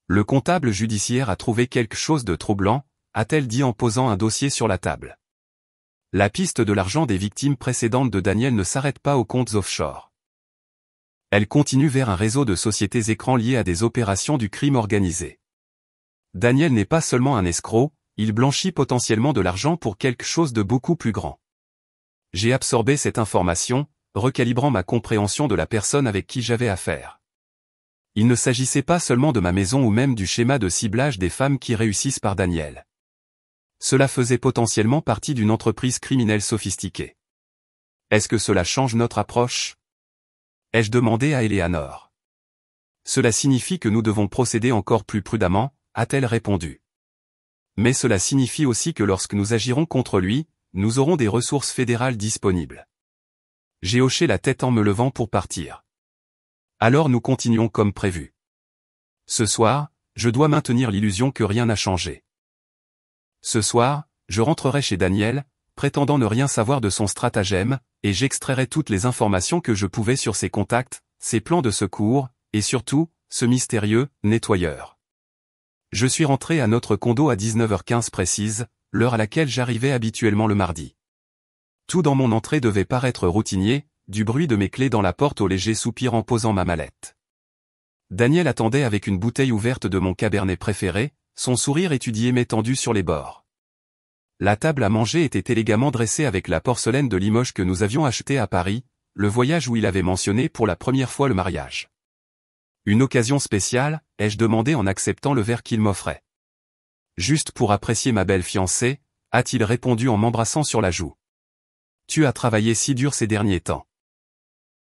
Le comptable judiciaire a trouvé quelque chose de troublant, a-t-elle dit en posant un dossier sur la table. La piste de l'argent des victimes précédentes de Daniel ne s'arrête pas aux comptes offshore. Elle continue vers un réseau de sociétés écrans liées à des opérations du crime organisé. Daniel n'est pas seulement un escroc, il blanchit potentiellement de l'argent pour quelque chose de beaucoup plus grand. J'ai absorbé cette information, recalibrant ma compréhension de la personne avec qui j'avais affaire. Il ne s'agissait pas seulement de ma maison ou même du schéma de ciblage des femmes qui réussissent par Daniel. Cela faisait potentiellement partie d'une entreprise criminelle sophistiquée. Est-ce que cela change notre approche ? Ai-je demandé à Eleanor. Cela signifie que nous devons procéder encore plus prudemment, a-t-elle répondu. Mais cela signifie aussi que lorsque nous agirons contre lui, nous aurons des ressources fédérales disponibles. J'ai hoché la tête en me levant pour partir. Alors nous continuons comme prévu. Ce soir, je dois maintenir l'illusion que rien n'a changé. Ce soir, je rentrerai chez Daniel, prétendant ne rien savoir de son stratagème, et j'extrairai toutes les informations que je pouvais sur ses contacts, ses plans de secours, et surtout, ce mystérieux nettoyeur. Je suis rentré à notre condo à 19h15 précise, l'heure à laquelle j'arrivais habituellement le mardi. Tout dans mon entrée devait paraître routinier, du bruit de mes clés dans la porte au léger soupir en posant ma mallette. Daniel attendait avec une bouteille ouverte de mon cabernet préféré, son sourire étudié m'étendu sur les bords. La table à manger était élégamment dressée avec la porcelaine de Limoges que nous avions achetée à Paris, le voyage où il avait mentionné pour la première fois le mariage. Une occasion spéciale, ai-je demandé en acceptant le verre qu'il m'offrait. Juste pour apprécier ma belle fiancée, a-t-il répondu en m'embrassant sur la joue. Tu as travaillé si dur ces derniers temps.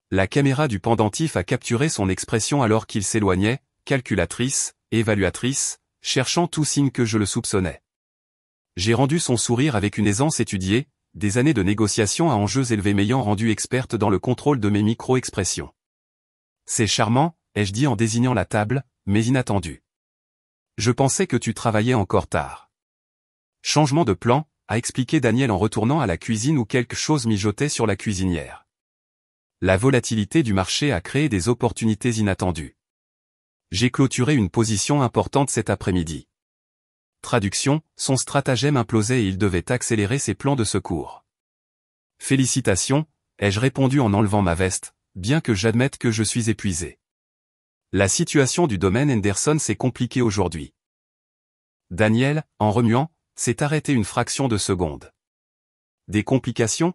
La caméra du pendentif a capturé son expression alors qu'il s'éloignait, calculatrice, évaluatrice, cherchant tout signe que je le soupçonnais. J'ai rendu son sourire avec une aisance étudiée, des années de négociations à enjeux élevés m'ayant rendu experte dans le contrôle de mes micro-expressions. C'est charmant, ai-je dit en désignant la table, mais inattendu. Je pensais que tu travaillais encore tard. Changement de plan, a expliqué Daniel en retournant à la cuisine où quelque chose mijotait sur la cuisinière. La volatilité du marché a créé des opportunités inattendues. J'ai clôturé une position importante cet après-midi. Traduction, son stratagème implosait et il devait accélérer ses plans de secours. Félicitations, ai-je répondu en enlevant ma veste, bien que j'admette que je suis épuisé. La situation du domaine Henderson s'est compliquée aujourd'hui. Daniel, en remuant, s'est arrêté une fraction de seconde. Des complications ?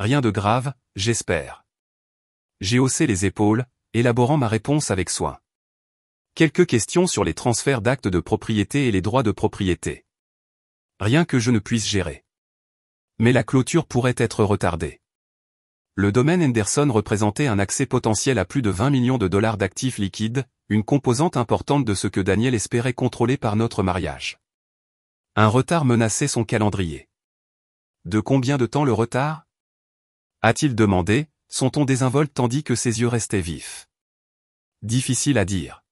Rien de grave, j'espère. J'ai haussé les épaules, élaborant ma réponse avec soin. Quelques questions sur les transferts d'actes de propriété et les droits de propriété. Rien que je ne puisse gérer. Mais la clôture pourrait être retardée. Le domaine Henderson représentait un accès potentiel à plus de 20 millions de dollars d'actifs liquides, une composante importante de ce que Daniel espérait contrôler par notre mariage. Un retard menaçait son calendrier. De combien de temps le retard? A-t-il demandé, son ton désinvolte tandis que ses yeux restaient vifs. Difficile à dire.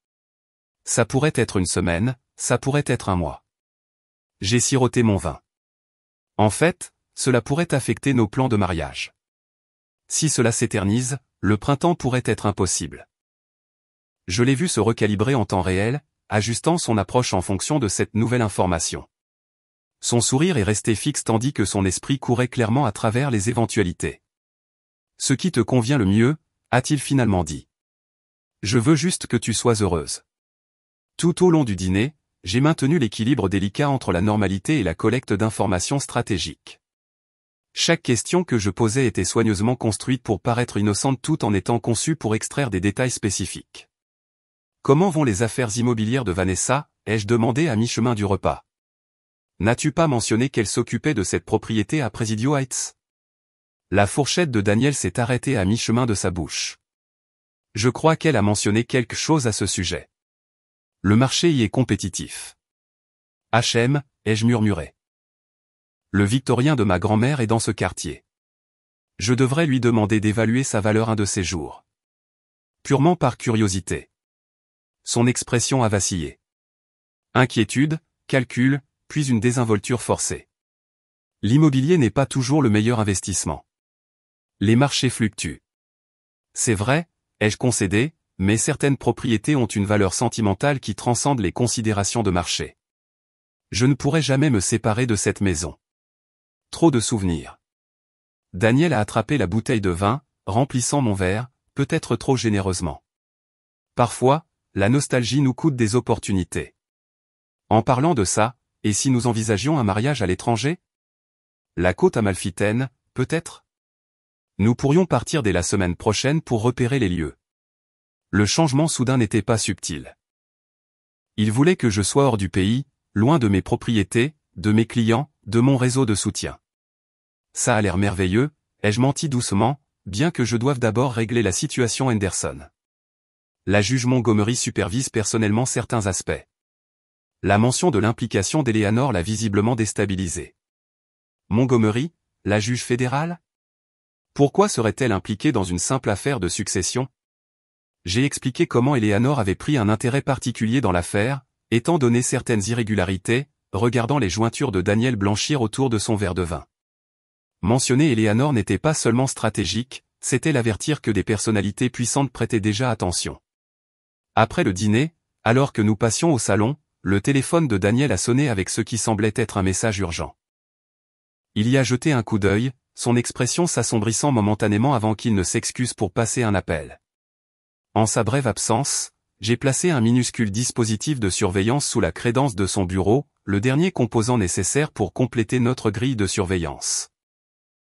Ça pourrait être une semaine, ça pourrait être un mois. J'ai siroté mon vin. En fait, cela pourrait affecter nos plans de mariage. Si cela s'éternise, le printemps pourrait être impossible. Je l'ai vu se recalibrer en temps réel, ajustant son approche en fonction de cette nouvelle information. Son sourire est resté fixe tandis que son esprit courait clairement à travers les éventualités. Ce qui te convient le mieux, a-t-il finalement dit. Je veux juste que tu sois heureuse. Tout au long du dîner, j'ai maintenu l'équilibre délicat entre la normalité et la collecte d'informations stratégiques. Chaque question que je posais était soigneusement construite pour paraître innocente tout en étant conçue pour extraire des détails spécifiques. Comment vont les affaires immobilières de Vanessa, ai-je demandé à mi-chemin du repas. N'as-tu pas mentionné qu'elle s'occupait de cette propriété à Presidio Heights? La fourchette de Daniel s'est arrêtée à mi-chemin de sa bouche. Je crois qu'elle a mentionné quelque chose à ce sujet. Le marché y est compétitif. H.M., ai-je murmuré. Le victorien de ma grand-mère est dans ce quartier. Je devrais lui demander d'évaluer sa valeur un de ces jours. Purement par curiosité. Son expression a vacillé. Inquiétude, calcul, puis une désinvolture forcée. L'immobilier n'est pas toujours le meilleur investissement. Les marchés fluctuent. C'est vrai, ai-je concédé, mais certaines propriétés ont une valeur sentimentale qui transcende les considérations de marché. Je ne pourrai jamais me séparer de cette maison. Trop de souvenirs. Daniel a attrapé la bouteille de vin, remplissant mon verre, peut-être trop généreusement. Parfois, la nostalgie nous coûte des opportunités. En parlant de ça, et si nous envisagions un mariage à l'étranger? La côte amalfitaine, peut-être? Nous pourrions partir dès la semaine prochaine pour repérer les lieux. Le changement soudain n'était pas subtil. Il voulait que je sois hors du pays, loin de mes propriétés, de mes clients, de mon réseau de soutien. Ça a l'air merveilleux, ai-je menti doucement, bien que je doive d'abord régler la situation Henderson. La juge Montgomery supervise personnellement certains aspects. La mention de l'implication d'Eleanor l'a visiblement déstabilisée. Montgomery, la juge fédérale? Pourquoi serait-elle impliquée dans une simple affaire de succession? J'ai expliqué comment Eleanor avait pris un intérêt particulier dans l'affaire, étant donné certaines irrégularités, regardant les jointures de Daniel blanchir autour de son verre de vin. Mentionner Eleanor n'était pas seulement stratégique, c'était l'avertir que des personnalités puissantes prêtaient déjà attention. Après le dîner, alors que nous passions au salon, le téléphone de Daniel a sonné avec ce qui semblait être un message urgent. Il y a jeté un coup d'œil, son expression s'assombrissant momentanément avant qu'il ne s'excuse pour passer un appel. En sa brève absence, j'ai placé un minuscule dispositif de surveillance sous la crédence de son bureau, le dernier composant nécessaire pour compléter notre grille de surveillance.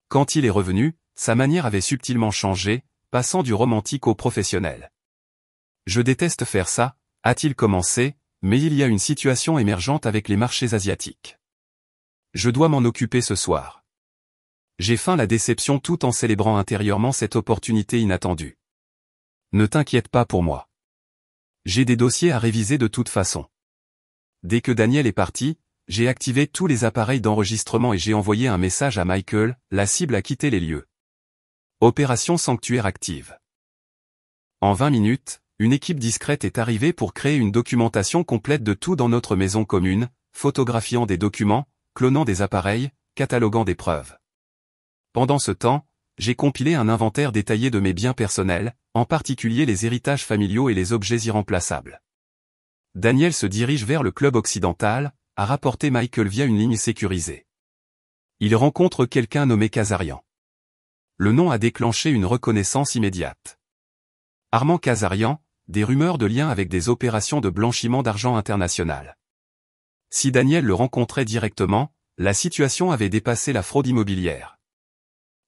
Quand il est revenu, sa manière avait subtilement changé, passant du romantique au professionnel. Je déteste faire ça, a-t-il commencé, mais il y a une situation émergente avec les marchés asiatiques. Je dois m'en occuper ce soir. J'ai feint la déception tout en célébrant intérieurement cette opportunité inattendue. Ne t'inquiète pas pour moi. J'ai des dossiers à réviser de toute façon. Dès que Daniel est parti, j'ai activé tous les appareils d'enregistrement et j'ai envoyé un message à Michael, la cible a quitté les lieux. Opération Sanctuaire active. En 20 minutes, une équipe discrète est arrivée pour créer une documentation complète de tout dans notre maison commune, photographiant des documents, clonant des appareils, cataloguant des preuves. Pendant ce temps, j'ai compilé un inventaire détaillé de mes biens personnels, en particulier les héritages familiaux et les objets irremplaçables. Daniel se dirige vers le club occidental, a rapporté Michael via une ligne sécurisée. Il rencontre quelqu'un nommé Kazarian. Le nom a déclenché une reconnaissance immédiate. Armand Kazarian, des rumeurs de lien avec des opérations de blanchiment d'argent international. Si Daniel le rencontrait directement, la situation avait dépassé la fraude immobilière.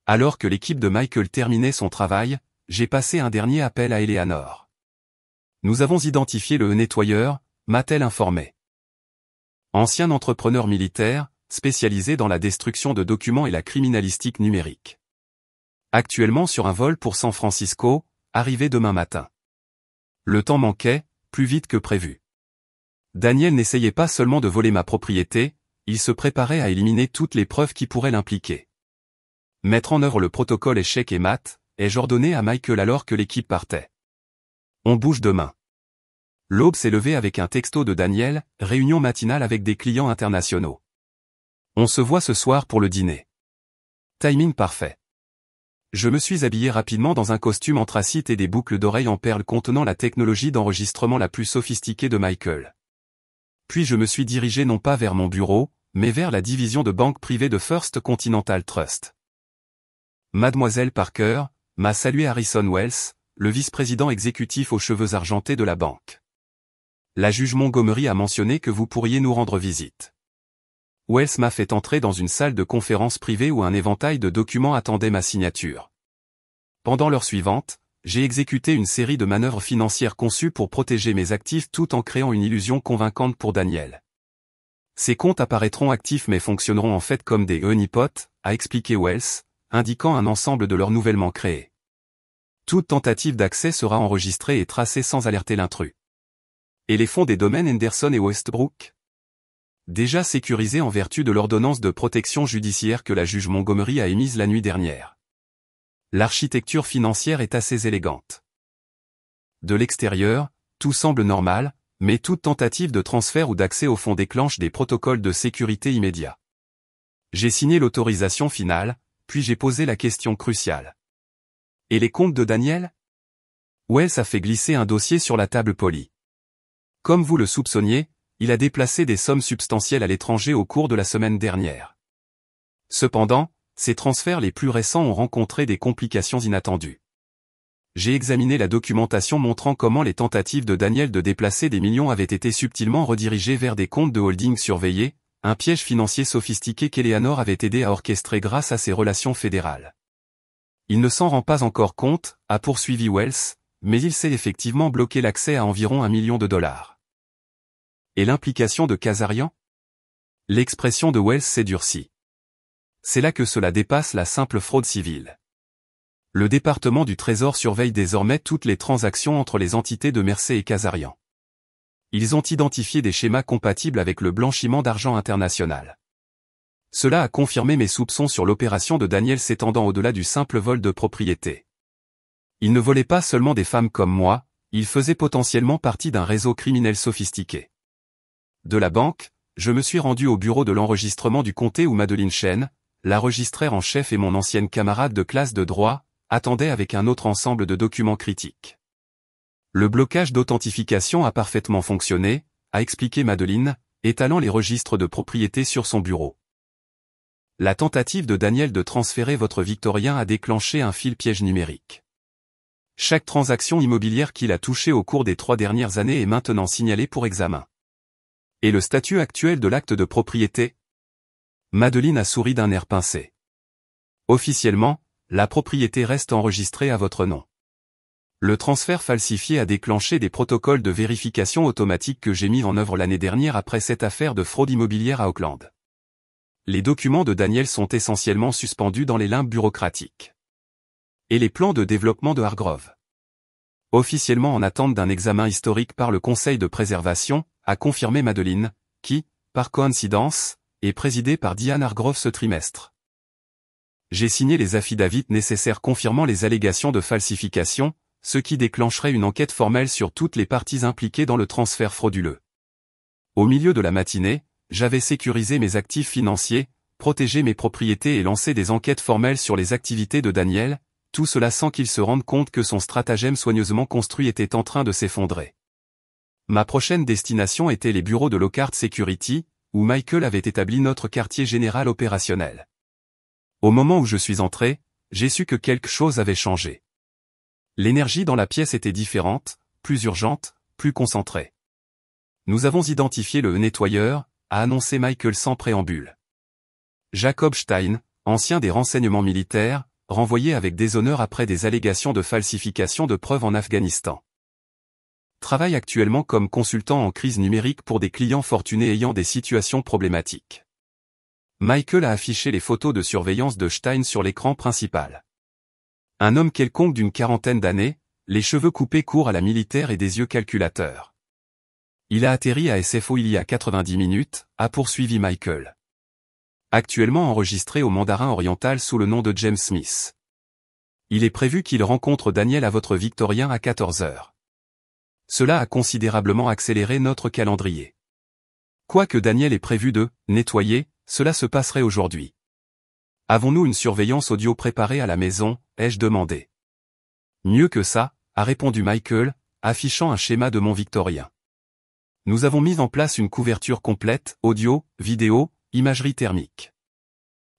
Alors que l'équipe de Michael terminait son travail, j'ai passé un dernier appel à Eleanor. Nous avons identifié le nettoyeur, m'a-t-elle informé. Ancien entrepreneur militaire, spécialisé dans la destruction de documents et la criminalistique numérique. Actuellement sur un vol pour San Francisco, arrivé demain matin. Le temps manquait, plus vite que prévu. Daniel n'essayait pas seulement de voler ma propriété, il se préparait à éliminer toutes les preuves qui pourraient l'impliquer. Mettre en œuvre le protocole échec et mat, ai-je ordonné à Michael alors que l'équipe partait. On bouge demain. L'aube s'est levée avec un texto de Daniel, réunion matinale avec des clients internationaux. On se voit ce soir pour le dîner. Timing parfait. Je me suis habillé rapidement dans un costume anthracite et des boucles d'oreilles en perles contenant la technologie d'enregistrement la plus sophistiquée de Michael. Puis je me suis dirigé non pas vers mon bureau, mais vers la division de banque privée de First Continental Trust. Mademoiselle Parker, m'a salué Harrison Wells, le vice-président exécutif aux cheveux argentés de la banque. La juge Montgomery a mentionné que vous pourriez nous rendre visite. Wells m'a fait entrer dans une salle de conférence privée où un éventail de documents attendait ma signature. Pendant l'heure suivante, j'ai exécuté une série de manœuvres financières conçues pour protéger mes actifs tout en créant une illusion convaincante pour Daniel. Ces comptes apparaîtront actifs mais fonctionneront en fait comme des honeypots, a expliqué Wells, indiquant un ensemble de leurs nouvellement créés. Toute tentative d'accès sera enregistrée et tracée sans alerter l'intrus. Et les fonds des domaines Henderson et Westbrook ? Déjà sécurisés en vertu de l'ordonnance de protection judiciaire que la juge Montgomery a émise la nuit dernière. L'architecture financière est assez élégante. De l'extérieur, tout semble normal, mais toute tentative de transfert ou d'accès au fonds déclenche des protocoles de sécurité immédiats. J'ai signé l'autorisation finale, puis j'ai posé la question cruciale. Et les comptes de Daniel ? Wells a fait glisser un dossier sur la table polie. Comme vous le soupçonniez, il a déplacé des sommes substantielles à l'étranger au cours de la semaine dernière. Cependant, ces transferts les plus récents ont rencontré des complications inattendues. J'ai examiné la documentation montrant comment les tentatives de Daniel de déplacer des millions avaient été subtilement redirigées vers des comptes de holding surveillés, un piège financier sophistiqué qu'Eleanor avait aidé à orchestrer grâce à ses relations fédérales. Il ne s'en rend pas encore compte, a poursuivi Wells, mais il sait effectivement bloquer l'accès à environ $1 million. Et l'implication de Kazarian ? L'expression de Wells s'est durcie. C'est là que cela dépasse la simple fraude civile. Le département du Trésor surveille désormais toutes les transactions entre les entités de Mersey et Kazarian. Ils ont identifié des schémas compatibles avec le blanchiment d'argent international. Cela a confirmé mes soupçons sur l'opération de Daniel s'étendant au-delà du simple vol de propriété. Il ne volait pas seulement des femmes comme moi, il faisait potentiellement partie d'un réseau criminel sophistiqué. De la banque, je me suis rendu au bureau de l'enregistrement du comté où Madeleine Chen, la registraire en chef et mon ancienne camarade de classe de droit, attendaient avec un autre ensemble de documents critiques. Le blocage d'authentification a parfaitement fonctionné, a expliqué Madeleine, étalant les registres de propriété sur son bureau. La tentative de Daniel de transférer votre Victorien a déclenché un fil piège numérique. Chaque transaction immobilière qu'il a touchée au cours des 3 dernières années est maintenant signalée pour examen. Et le statut actuel de l'acte de propriété ? Madeleine a souri d'un air pincé. Officiellement, la propriété reste enregistrée à votre nom. Le transfert falsifié a déclenché des protocoles de vérification automatique que j'ai mis en œuvre l'année dernière après cette affaire de fraude immobilière à Auckland. Les documents de Daniel sont essentiellement suspendus dans les limbes bureaucratiques. Et les plans de développement de Hargrove. Officiellement en attente d'un examen historique par le Conseil de préservation, a confirmé Madeleine, qui, par coïncidence, est présidée par Diane Hargrove ce trimestre. J'ai signé les affidavits nécessaires confirmant les allégations de falsification, ce qui déclencherait une enquête formelle sur toutes les parties impliquées dans le transfert frauduleux. Au milieu de la matinée, j'avais sécurisé mes actifs financiers, protégé mes propriétés et lancé des enquêtes formelles sur les activités de Daniel, tout cela sans qu'il se rende compte que son stratagème soigneusement construit était en train de s'effondrer. Ma prochaine destination était les bureaux de Lockhart Security, où Michael avait établi notre quartier général opérationnel. Au moment où je suis entré, j'ai su que quelque chose avait changé. L'énergie dans la pièce était différente, plus urgente, plus concentrée. Nous avons identifié le nettoyeur, a annoncé Michael sans préambule. Jacob Stein, ancien des renseignements militaires, renvoyé avec déshonneur après des allégations de falsification de preuves en Afghanistan. Travaille actuellement comme consultant en crise numérique pour des clients fortunés ayant des situations problématiques. Michael a affiché les photos de surveillance de Stein sur l'écran principal. Un homme quelconque d'une quarantaine d'années, les cheveux coupés courts à la militaire et des yeux calculateurs. Il a atterri à SFO il y a 90 minutes, a poursuivi Michael. Actuellement enregistré au Mandarin oriental sous le nom de James Smith. Il est prévu qu'il rencontre Daniel à votre Victorien à 14 h. Cela a considérablement accéléré notre calendrier. Quoique Daniel ait prévu de nettoyer, cela se passerait aujourd'hui. Avons-nous une surveillance audio préparée à la maison, ai-je demandé. Mieux que ça, a répondu Michael, affichant un schéma de mon Victorien. Nous avons mis en place une couverture complète, audio, vidéo, imagerie thermique.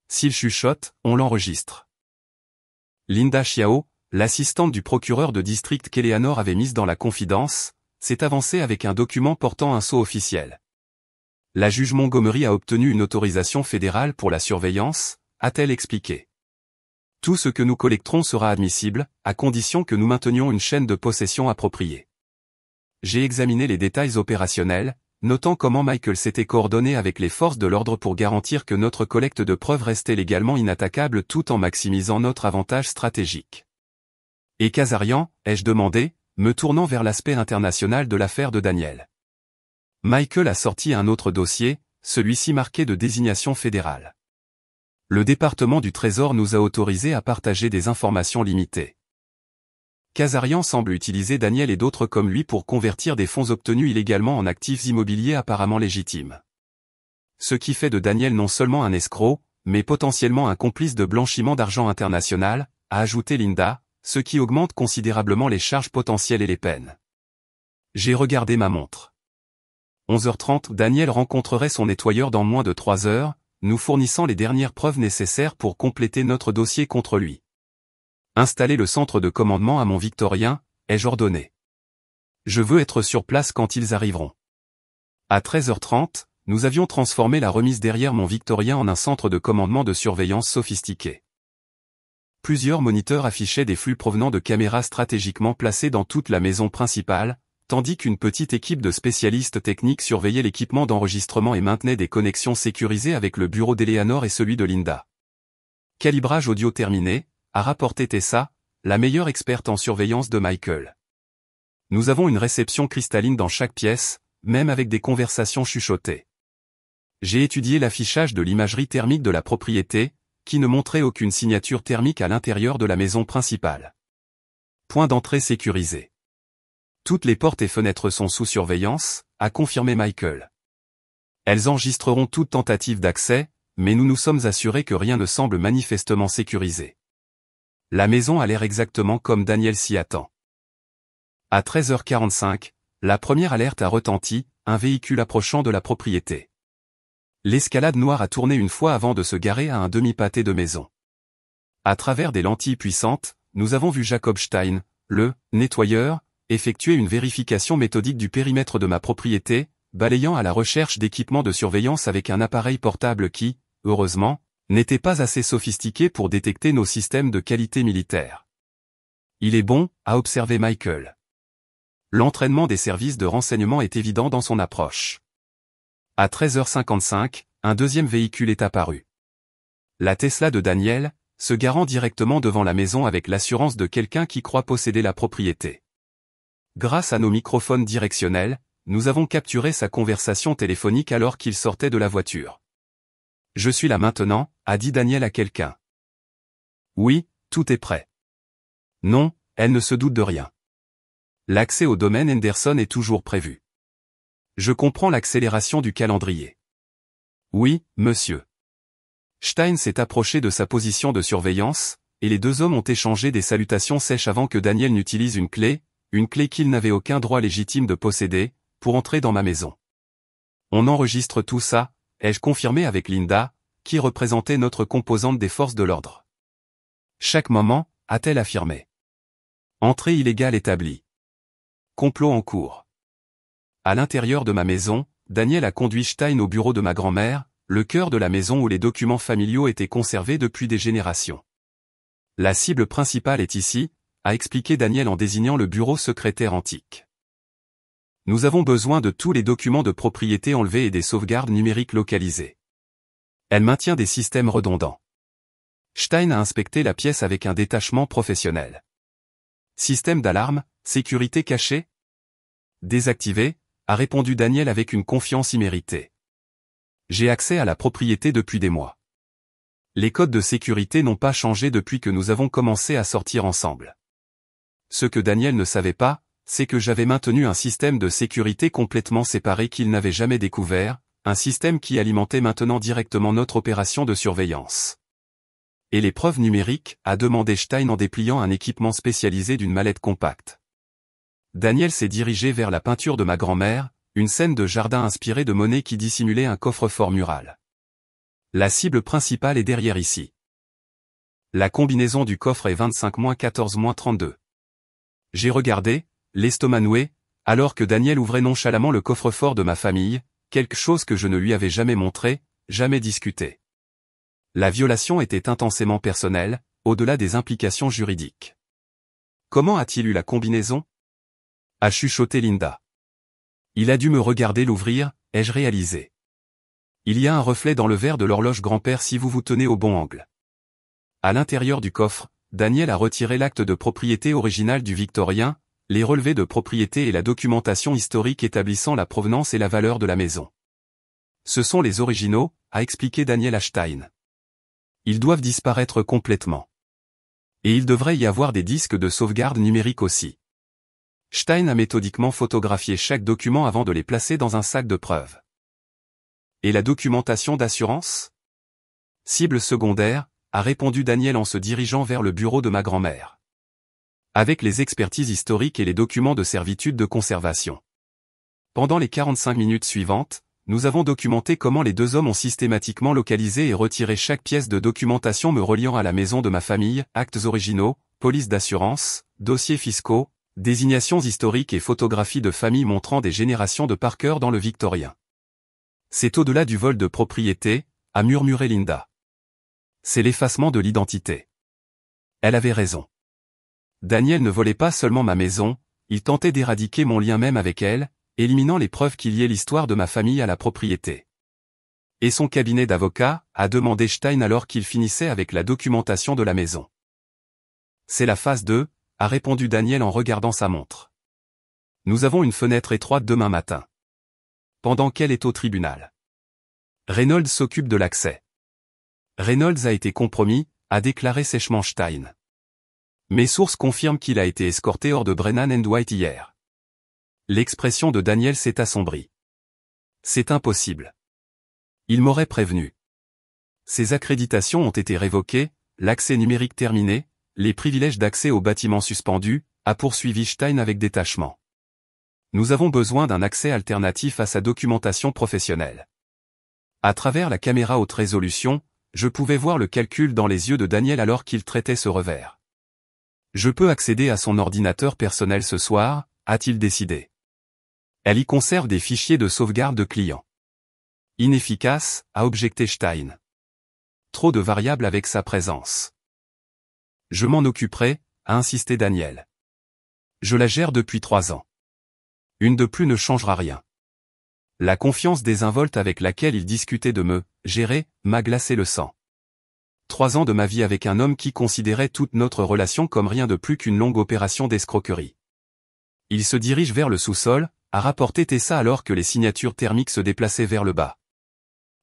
S'il chuchote, on l'enregistre. Linda Xiao, l'assistante du procureur de district qu'Eleanor avait mise dans la confidence, s'est avancée avec un document portant un sceau officiel. La juge Montgomery a obtenu une autorisation fédérale pour la surveillance, a-t-elle expliqué. Tout ce que nous collecterons sera admissible, à condition que nous maintenions une chaîne de possession appropriée. J'ai examiné les détails opérationnels, notant comment Michael s'était coordonné avec les forces de l'ordre pour garantir que notre collecte de preuves restait légalement inattaquable tout en maximisant notre avantage stratégique. Et Kazarian, ai-je demandé, me tournant vers l'aspect international de l'affaire de Daniel. Michael a sorti un autre dossier, celui-ci marqué de désignation fédérale. Le département du Trésor nous a autorisés à partager des informations limitées. Kazarian semble utiliser Daniel et d'autres comme lui pour convertir des fonds obtenus illégalement en actifs immobiliers apparemment légitimes. Ce qui fait de Daniel non seulement un escroc, mais potentiellement un complice de blanchiment d'argent international, a ajouté Linda, ce qui augmente considérablement les charges potentielles et les peines. J'ai regardé ma montre. 11h30, Daniel rencontrerait son nettoyeur dans moins de 3 heures, nous fournissant les dernières preuves nécessaires pour compléter notre dossier contre lui. Installer le centre de commandement à mon Victorien, ai-je ordonné. Je veux être sur place quand ils arriveront. À 13h30, nous avions transformé la remise derrière mon Victorien en un centre de commandement de surveillance sophistiqué. Plusieurs moniteurs affichaient des flux provenant de caméras stratégiquement placées dans toute la maison principale, tandis qu'une petite équipe de spécialistes techniques surveillait l'équipement d'enregistrement et maintenait des connexions sécurisées avec le bureau d'Eleanor et celui de Linda. Calibrage audio terminé, a rapporté Tessa, la meilleure experte en surveillance de Michael. Nous avons une réception cristalline dans chaque pièce, même avec des conversations chuchotées. J'ai étudié l'affichage de l'imagerie thermique de la propriété, qui ne montrait aucune signature thermique à l'intérieur de la maison principale. Point d'entrée sécurisé. Toutes les portes et fenêtres sont sous surveillance, a confirmé Michael. Elles enregistreront toute tentative d'accès, mais nous nous sommes assurés que rien ne semble manifestement sécurisé. La maison a l'air exactement comme Daniel s'y attend. À 13h45, la première alerte a retenti, un véhicule approchant de la propriété. L'escalade noire a tourné une fois avant de se garer à un demi-pâté de maison. À travers des lentilles puissantes, nous avons vu Jacob Stein, le nettoyeur, effectuer une vérification méthodique du périmètre de ma propriété, balayant à la recherche d'équipements de surveillance avec un appareil portable qui, heureusement, n'était pas assez sophistiqué pour détecter nos systèmes de qualité militaire. Il est bon, a observé Michael. L'entraînement des services de renseignement est évident dans son approche. À 13h55, un deuxième véhicule est apparu. La Tesla de Daniel, se garant directement devant la maison avec l'assurance de quelqu'un qui croit posséder la propriété. Grâce à nos microphones directionnels, nous avons capturé sa conversation téléphonique alors qu'il sortait de la voiture. « Je suis là maintenant », a dit Daniel à quelqu'un. « Oui, tout est prêt. » Non, elle ne se doute de rien. L'accès au domaine Henderson est toujours prévu. Je comprends l'accélération du calendrier. Oui, monsieur. Stein s'est approché de sa position de surveillance, et les deux hommes ont échangé des salutations sèches avant que Daniel n'utilise une clé qu'il n'avait aucun droit légitime de posséder, pour entrer dans ma maison. On enregistre tout ça, ai-je confirmé avec Linda, qui représentait notre composante des forces de l'ordre. Chaque moment, a-t-elle affirmé. Entrée illégale établie. Complot en cours. À l'intérieur de ma maison, Daniel a conduit Stein au bureau de ma grand-mère, le cœur de la maison où les documents familiaux étaient conservés depuis des générations. La cible principale est ici, a expliqué Daniel en désignant le bureau secrétaire antique. Nous avons besoin de tous les documents de propriété enlevés et des sauvegardes numériques localisées. Elle maintient des systèmes redondants. Stein a inspecté la pièce avec un détachement professionnel. Système d'alarme, sécurité cachée? Désactivé, a répondu Daniel avec une confiance imméritée. J'ai accès à la propriété depuis des mois. Les codes de sécurité n'ont pas changé depuis que nous avons commencé à sortir ensemble. Ce que Daniel ne savait pas, c'est que j'avais maintenu un système de sécurité complètement séparé qu'il n'avait jamais découvert, un système qui alimentait maintenant directement notre opération de surveillance. Et les preuves numériques, a demandé Stein en dépliant un équipement spécialisé d'une mallette compacte. Daniel s'est dirigé vers la peinture de ma grand-mère, une scène de jardin inspirée de Monet qui dissimulait un coffre-fort mural. La cible principale est derrière ici. La combinaison du coffre est 25-14-32. J'ai regardé, l'estomac noué, alors que Daniel ouvrait nonchalamment le coffre-fort de ma famille, quelque chose que je ne lui avais jamais montré, jamais discuté. La violation était intensément personnelle, au-delà des implications juridiques. Comment a-t-il eu la combinaison? A chuchoté Linda. Il a dû me regarder l'ouvrir, ai-je réalisé. Il y a un reflet dans le verre de l'horloge grand-père si vous vous tenez au bon angle. À l'intérieur du coffre, Daniel a retiré l'acte de propriété original du victorien, les relevés de propriété et la documentation historique établissant la provenance et la valeur de la maison. Ce sont les originaux, a expliqué Daniel à Stein. Ils doivent disparaître complètement. Et il devrait y avoir des disques de sauvegarde numérique aussi. Stein a méthodiquement photographié chaque document avant de les placer dans un sac de preuves. Et la documentation d'assurance? Cible secondaire, a répondu Daniel en se dirigeant vers le bureau de ma grand-mère. Avec les expertises historiques et les documents de servitude de conservation. Pendant les 45 minutes suivantes, nous avons documenté comment les deux hommes ont systématiquement localisé et retiré chaque pièce de documentation me reliant à la maison de ma famille, actes originaux, police d'assurance, dossiers fiscaux, désignations historiques et photographies de famille montrant des générations de Parker dans le victorien. C'est au-delà du vol de propriété, a murmuré Linda. C'est l'effacement de l'identité. Elle avait raison. Daniel ne volait pas seulement ma maison, il tentait d'éradiquer mon lien même avec elle, éliminant les preuves qui liaient l'histoire de ma famille à la propriété. Et son cabinet d'avocats, a demandé Stein alors qu'il finissait avec la documentation de la maison. C'est la phase 2, a répondu Daniel en regardant sa montre. Nous avons une fenêtre étroite demain matin. Pendant qu'elle est au tribunal. Reynolds s'occupe de l'accès. Reynolds a été compromis, a déclaré sèchement Stein. Mes sources confirment qu'il a été escorté hors de Brennan & White hier. L'expression de Daniel s'est assombrie. C'est impossible. Il m'aurait prévenu. Ses accréditations ont été révoquées, l'accès numérique terminé, les privilèges d'accès aux bâtiments suspendus, a poursuivi Stein avec détachement. Nous avons besoin d'un accès alternatif à sa documentation professionnelle. À travers la caméra haute résolution, je pouvais voir le calcul dans les yeux de Daniel alors qu'il traitait ce revers. Je peux accéder à son ordinateur personnel ce soir, a-t-il décidé. Elle y conserve des fichiers de sauvegarde de clients. Inefficace, a objecté Stein. Trop de variables avec sa présence. Je m'en occuperai, a insisté Daniel. Je la gère depuis 3 ans. Une de plus ne changera rien. La confiance désinvolte avec laquelle il discutait de me gérer m'a glacé le sang. 3 ans de ma vie avec un homme qui considérait toute notre relation comme rien de plus qu'une longue opération d'escroquerie. Il se dirige vers le sous-sol, a rapporté Tessa alors que les signatures thermiques se déplaçaient vers le bas.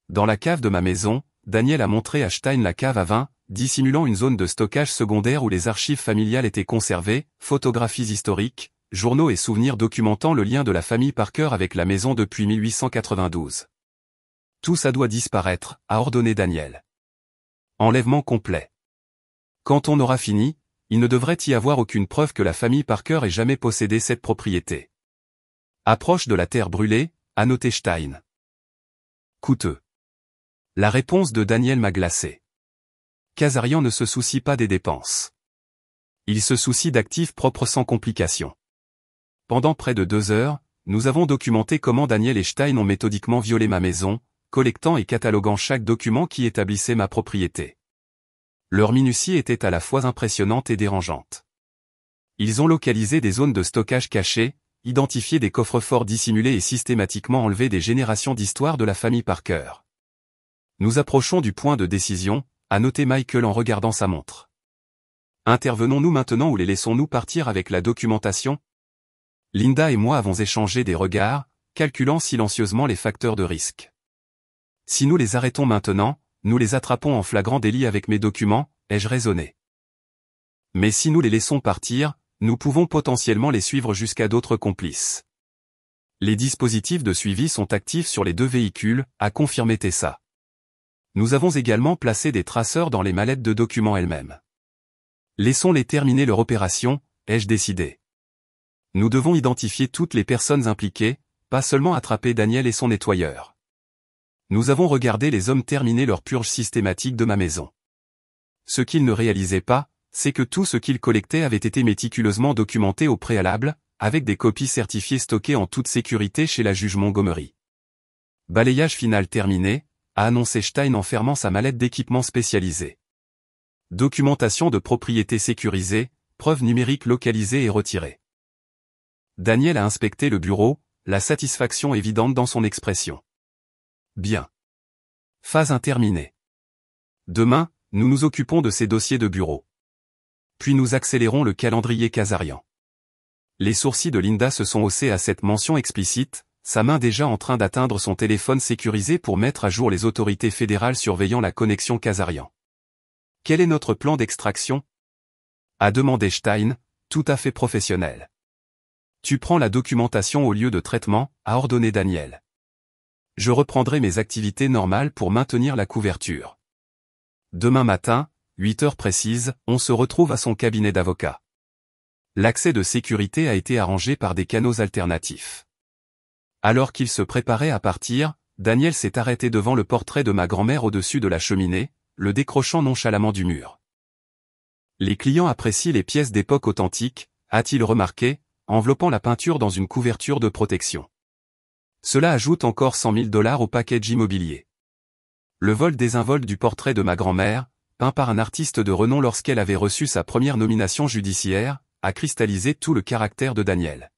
Dans la cave de ma maison, Daniel a montré à Stein la cave à vin, dissimulant une zone de stockage secondaire où les archives familiales étaient conservées, photographies historiques, journaux et souvenirs documentant le lien de la famille Parker avec la maison depuis 1892. Tout ça doit disparaître, a ordonné Daniel. Enlèvement complet. Quand on aura fini, il ne devrait y avoir aucune preuve que la famille Parker ait jamais possédé cette propriété. Approche de la terre brûlée, a noté Stein. Coûteux. La réponse de Daniel m'a glacé. Kazarian ne se soucie pas des dépenses. Il se soucie d'actifs propres sans complications. Pendant près de 2 heures, nous avons documenté comment Daniel et Stein ont méthodiquement violé ma maison, collectant et cataloguant chaque document qui établissait ma propriété. Leur minutie était à la fois impressionnante et dérangeante. Ils ont localisé des zones de stockage cachées, identifié des coffres-forts dissimulés et systématiquement enlevé des générations d'histoires de la famille Parker. Nous approchons du point de décision, a noté Michael en regardant sa montre. Intervenons-nous maintenant ou les laissons-nous partir avec la documentation? Linda et moi avons échangé des regards, calculant silencieusement les facteurs de risque. Si nous les arrêtons maintenant, nous les attrapons en flagrant délit avec mes documents, ai-je raisonné. Mais si nous les laissons partir, nous pouvons potentiellement les suivre jusqu'à d'autres complices. Les dispositifs de suivi sont actifs sur les 2 véhicules, a confirmé Tessa. Nous avons également placé des traceurs dans les mallettes de documents elles-mêmes. Laissons-les terminer leur opération, ai-je décidé. Nous devons identifier toutes les personnes impliquées, pas seulement attraper Daniel et son nettoyeur. Nous avons regardé les hommes terminer leur purge systématique de ma maison. Ce qu'ils ne réalisaient pas, c'est que tout ce qu'ils collectaient avait été méticuleusement documenté au préalable, avec des copies certifiées stockées en toute sécurité chez la juge Montgomery. Balayage final terminé, a annoncé Stein en fermant sa mallette d'équipement spécialisé. Documentation de propriété sécurisée, preuves numériques localisées et retirées. Daniel a inspecté le bureau, la satisfaction évidente dans son expression. Bien. Phase 1 terminée. Demain, nous nous occupons de ces dossiers de bureau. Puis nous accélérons le calendrier Kazarian. Les sourcils de Linda se sont haussés à cette mention explicite, sa main déjà en train d'atteindre son téléphone sécurisé pour mettre à jour les autorités fédérales surveillant la connexion Kazarian. Quel est notre plan d'extraction? A demandé Stein, tout à fait professionnel. Tu prends la documentation au lieu de traitement, a ordonné Daniel. Je reprendrai mes activités normales pour maintenir la couverture. Demain matin, 8 heures précises, on se retrouve à son cabinet d'avocat. L'accès de sécurité a été arrangé par des canaux alternatifs. Alors qu'il se préparait à partir, Daniel s'est arrêté devant le portrait de ma grand-mère au-dessus de la cheminée, le décrochant nonchalamment du mur. Les clients apprécient les pièces d'époque authentiques, a-t-il remarqué, enveloppant la peinture dans une couverture de protection. Cela ajoute encore $100 000 au package immobilier. Le vol-désinvol du portrait de ma grand-mère, peint par un artiste de renom lorsqu'elle avait reçu sa première nomination judiciaire, a cristallisé tout le caractère de Daniel.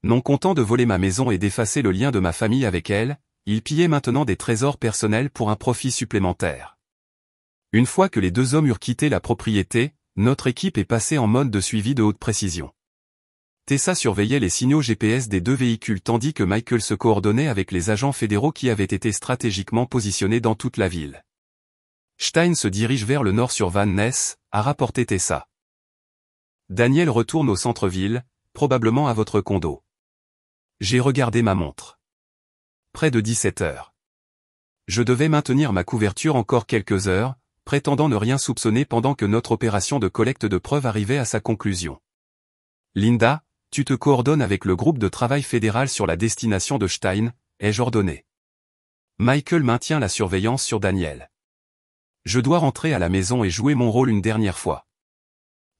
Non content de voler ma maison et d'effacer le lien de ma famille avec elle, il pillait maintenant des trésors personnels pour un profit supplémentaire. Une fois que les 2 hommes eurent quitté la propriété, notre équipe est passée en mode de suivi de haute précision. Tessa surveillait les signaux GPS des 2 véhicules tandis que Michael se coordonnait avec les agents fédéraux qui avaient été stratégiquement positionnés dans toute la ville. Stein se dirige vers le nord sur Van Ness, a rapporté Tessa. Daniel retourne au centre-ville, probablement à votre condo. J'ai regardé ma montre. Près de 17 heures. Je devais maintenir ma couverture encore quelques heures, prétendant ne rien soupçonner pendant que notre opération de collecte de preuves arrivait à sa conclusion. Linda, tu te coordonnes avec le groupe de travail fédéral sur la destination de Stein, ai-je ordonné. Michael maintient la surveillance sur Daniel. Je dois rentrer à la maison et jouer mon rôle une dernière fois.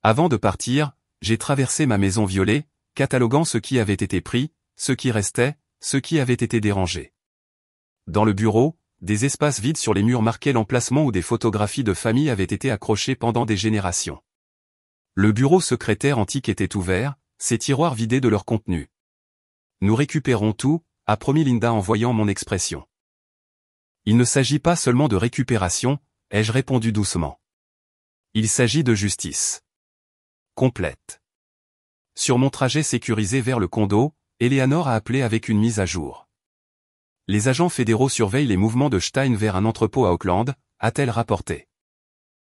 Avant de partir, j'ai traversé ma maison violée, cataloguant ce qui avait été pris, ce qui restait, ce qui avait été dérangé. Dans le bureau, des espaces vides sur les murs marquaient l'emplacement où des photographies de famille avaient été accrochées pendant des générations. Le bureau secrétaire antique était ouvert, ses tiroirs vidés de leur contenu. Nous récupérons tout, a promis Linda en voyant mon expression. Il ne s'agit pas seulement de récupération, ai-je répondu doucement. Il s'agit de justice. Complète. Sur mon trajet sécurisé vers le condo, Eleanor a appelé avec une mise à jour. Les agents fédéraux surveillent les mouvements de Stein vers un entrepôt à Auckland, a-t-elle rapporté.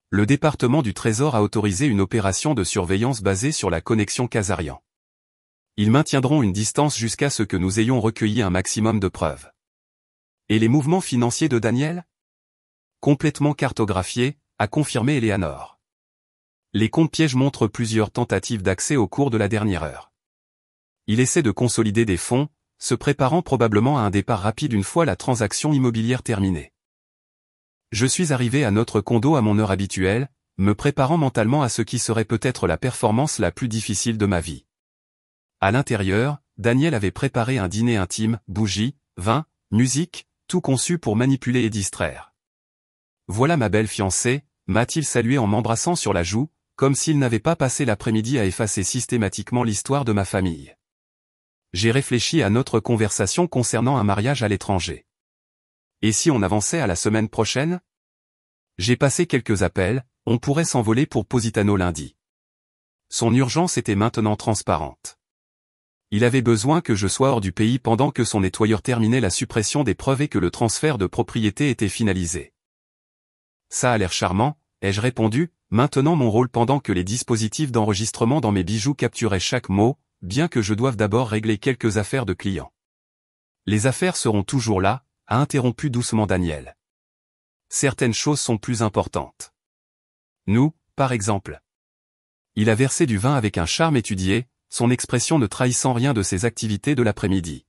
Le département du Trésor a autorisé une opération de surveillance basée sur la connexion Kazarian. Ils maintiendront une distance jusqu'à ce que nous ayons recueilli un maximum de preuves. Et les mouvements financiers de Daniel? Complètement cartographiés, a confirmé Eleanor. Les comptes pièges montrent plusieurs tentatives d'accès au cours de la dernière heure. Il essaie de consolider des fonds, se préparant probablement à un départ rapide une fois la transaction immobilière terminée. Je suis arrivé à notre condo à mon heure habituelle, me préparant mentalement à ce qui serait peut-être la performance la plus difficile de ma vie. À l'intérieur, Daniel avait préparé un dîner intime, bougies, vin, musique, tout conçu pour manipuler et distraire. Voilà ma belle fiancée, m'a-t-il salué en m'embrassant sur la joue, comme s'il n'avait pas passé l'après-midi à effacer systématiquement l'histoire de ma famille. J'ai réfléchi à notre conversation concernant un mariage à l'étranger. Et si on avançait à la semaine prochaine? J'ai passé quelques appels, on pourrait s'envoler pour Positano lundi. Son urgence était maintenant transparente. Il avait besoin que je sois hors du pays pendant que son nettoyeur terminait la suppression des preuves et que le transfert de propriété était finalisé. Ça a l'air charmant, ai-je répondu, maintenant mon rôle pendant que les dispositifs d'enregistrement dans mes bijoux capturaient chaque mot, bien que je doive d'abord régler quelques affaires de clients. Les affaires seront toujours là, a interrompu doucement Daniel. Certaines choses sont plus importantes. Nous, par exemple. Il a versé du vin avec un charme étudié, son expression ne trahissant rien de ses activités de l'après-midi.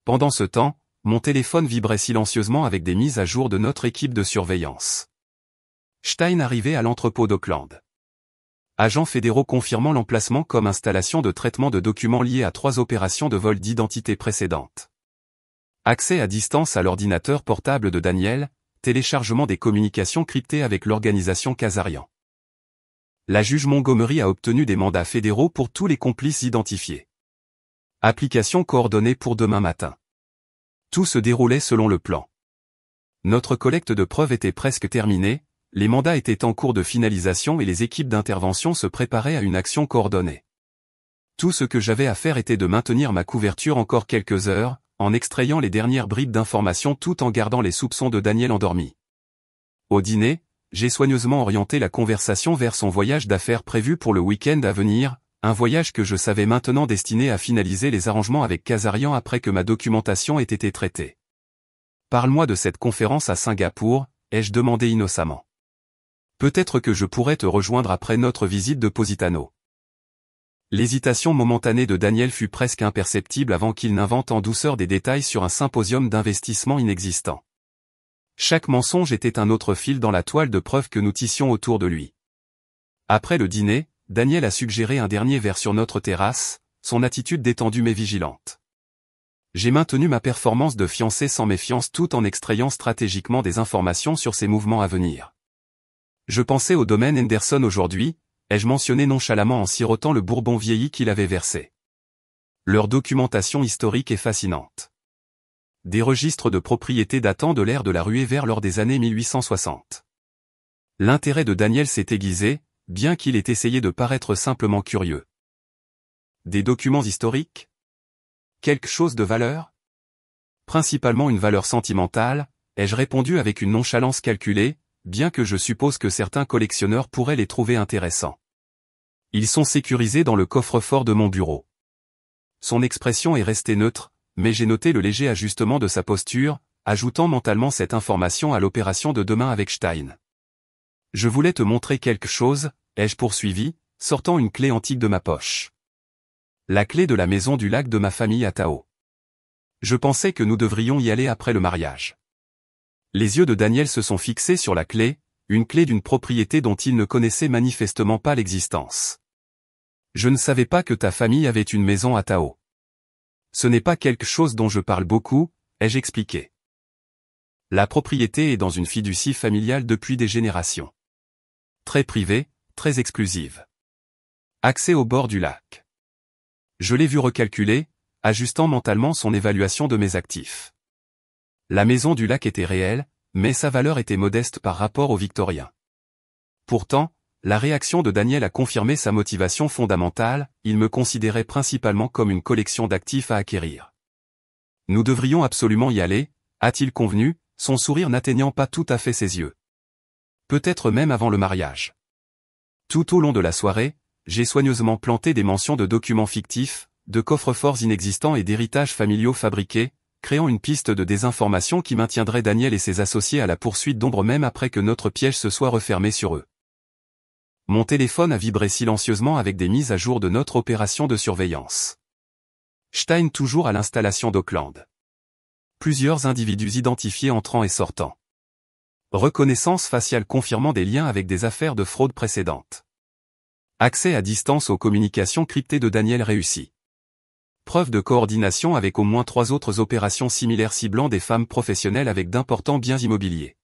Pendant ce temps, mon téléphone vibrait silencieusement avec des mises à jour de notre équipe de surveillance. Stein arrivait à l'entrepôt d'Auckland. Agents fédéraux confirmant l'emplacement comme installation de traitement de documents liés à 3 opérations de vol d'identité précédentes. Accès à distance à l'ordinateur portable de Daniel, téléchargement des communications cryptées avec l'organisation Kazarian. La juge Montgomery a obtenu des mandats fédéraux pour tous les complices identifiés. Application coordonnée pour demain matin. Tout se déroulait selon le plan. Notre collecte de preuves était presque terminée, les mandats étaient en cours de finalisation et les équipes d'intervention se préparaient à une action coordonnée. Tout ce que j'avais à faire était de maintenir ma couverture encore quelques heures, en extrayant les dernières bribes d'informations tout en gardant les soupçons de Daniel endormis. Au dîner, j'ai soigneusement orienté la conversation vers son voyage d'affaires prévu pour le week-end à venir, un voyage que je savais maintenant destiné à finaliser les arrangements avec Kazarian après que ma documentation ait été traitée. Parle-moi de cette conférence à Singapour, ai-je demandé innocemment. Peut-être que je pourrais te rejoindre après notre visite de Positano. L'hésitation momentanée de Daniel fut presque imperceptible avant qu'il n'invente en douceur des détails sur un symposium d'investissement inexistant. Chaque mensonge était un autre fil dans la toile de preuves que nous tissions autour de lui. Après le dîner, Daniel a suggéré un dernier verre sur notre terrasse, son attitude détendue mais vigilante. J'ai maintenu ma performance de fiancé sans méfiance tout en extrayant stratégiquement des informations sur ses mouvements à venir. Je pensais au domaine Henderson aujourd'hui, ai-je mentionné nonchalamment en sirotant le bourbon vieilli qu'il avait versé. Leur documentation historique est fascinante. Des registres de propriété datant de l'ère de la ruée vert lors des années 1860. L'intérêt de Daniel s'est aiguisé, bien qu'il ait essayé de paraître simplement curieux. Des documents historiques? Quelque chose de valeur? Principalement une valeur sentimentale, ai-je répondu avec une nonchalance calculée, bien que je suppose que certains collectionneurs pourraient les trouver intéressants. Ils sont sécurisés dans le coffre-fort de mon bureau. Son expression est restée neutre, mais j'ai noté le léger ajustement de sa posture, ajoutant mentalement cette information à l'opération de demain avec Stein. Je voulais te montrer quelque chose, ai-je poursuivi, sortant une clé antique de ma poche. La clé de la maison du lac de ma famille à Tao. Je pensais que nous devrions y aller après le mariage. Les yeux de Daniel se sont fixés sur la clé, une clé d'une propriété dont il ne connaissait manifestement pas l'existence. Je ne savais pas que ta famille avait une maison à Tao. Ce n'est pas quelque chose dont je parle beaucoup, ai-je expliqué. La propriété est dans une fiducie familiale depuis des générations. Très privée, très exclusive. Accès au bord du lac. Je l'ai vu recalculer, ajustant mentalement son évaluation de mes actifs. La maison du lac était réelle, mais sa valeur était modeste par rapport aux Victoriens. Pourtant, la réaction de Daniel a confirmé sa motivation fondamentale, il me considérait principalement comme une collection d'actifs à acquérir. Nous devrions absolument y aller, a-t-il convenu, son sourire n'atteignant pas tout à fait ses yeux. Peut-être même avant le mariage. Tout au long de la soirée, j'ai soigneusement planté des mentions de documents fictifs, de coffres-forts inexistants et d'héritages familiaux fabriqués, créant une piste de désinformation qui maintiendrait Daniel et ses associés à la poursuite d'ombre même après que notre piège se soit refermé sur eux. Mon téléphone a vibré silencieusement avec des mises à jour de notre opération de surveillance. Stein toujours à l'installation d'Auckland. Plusieurs individus identifiés entrant et sortant. Reconnaissance faciale confirmant des liens avec des affaires de fraude précédentes. Accès à distance aux communications cryptées de Daniel réussi. Preuve de coordination avec au moins 3 autres opérations similaires ciblant des femmes professionnelles avec d'importants biens immobiliers.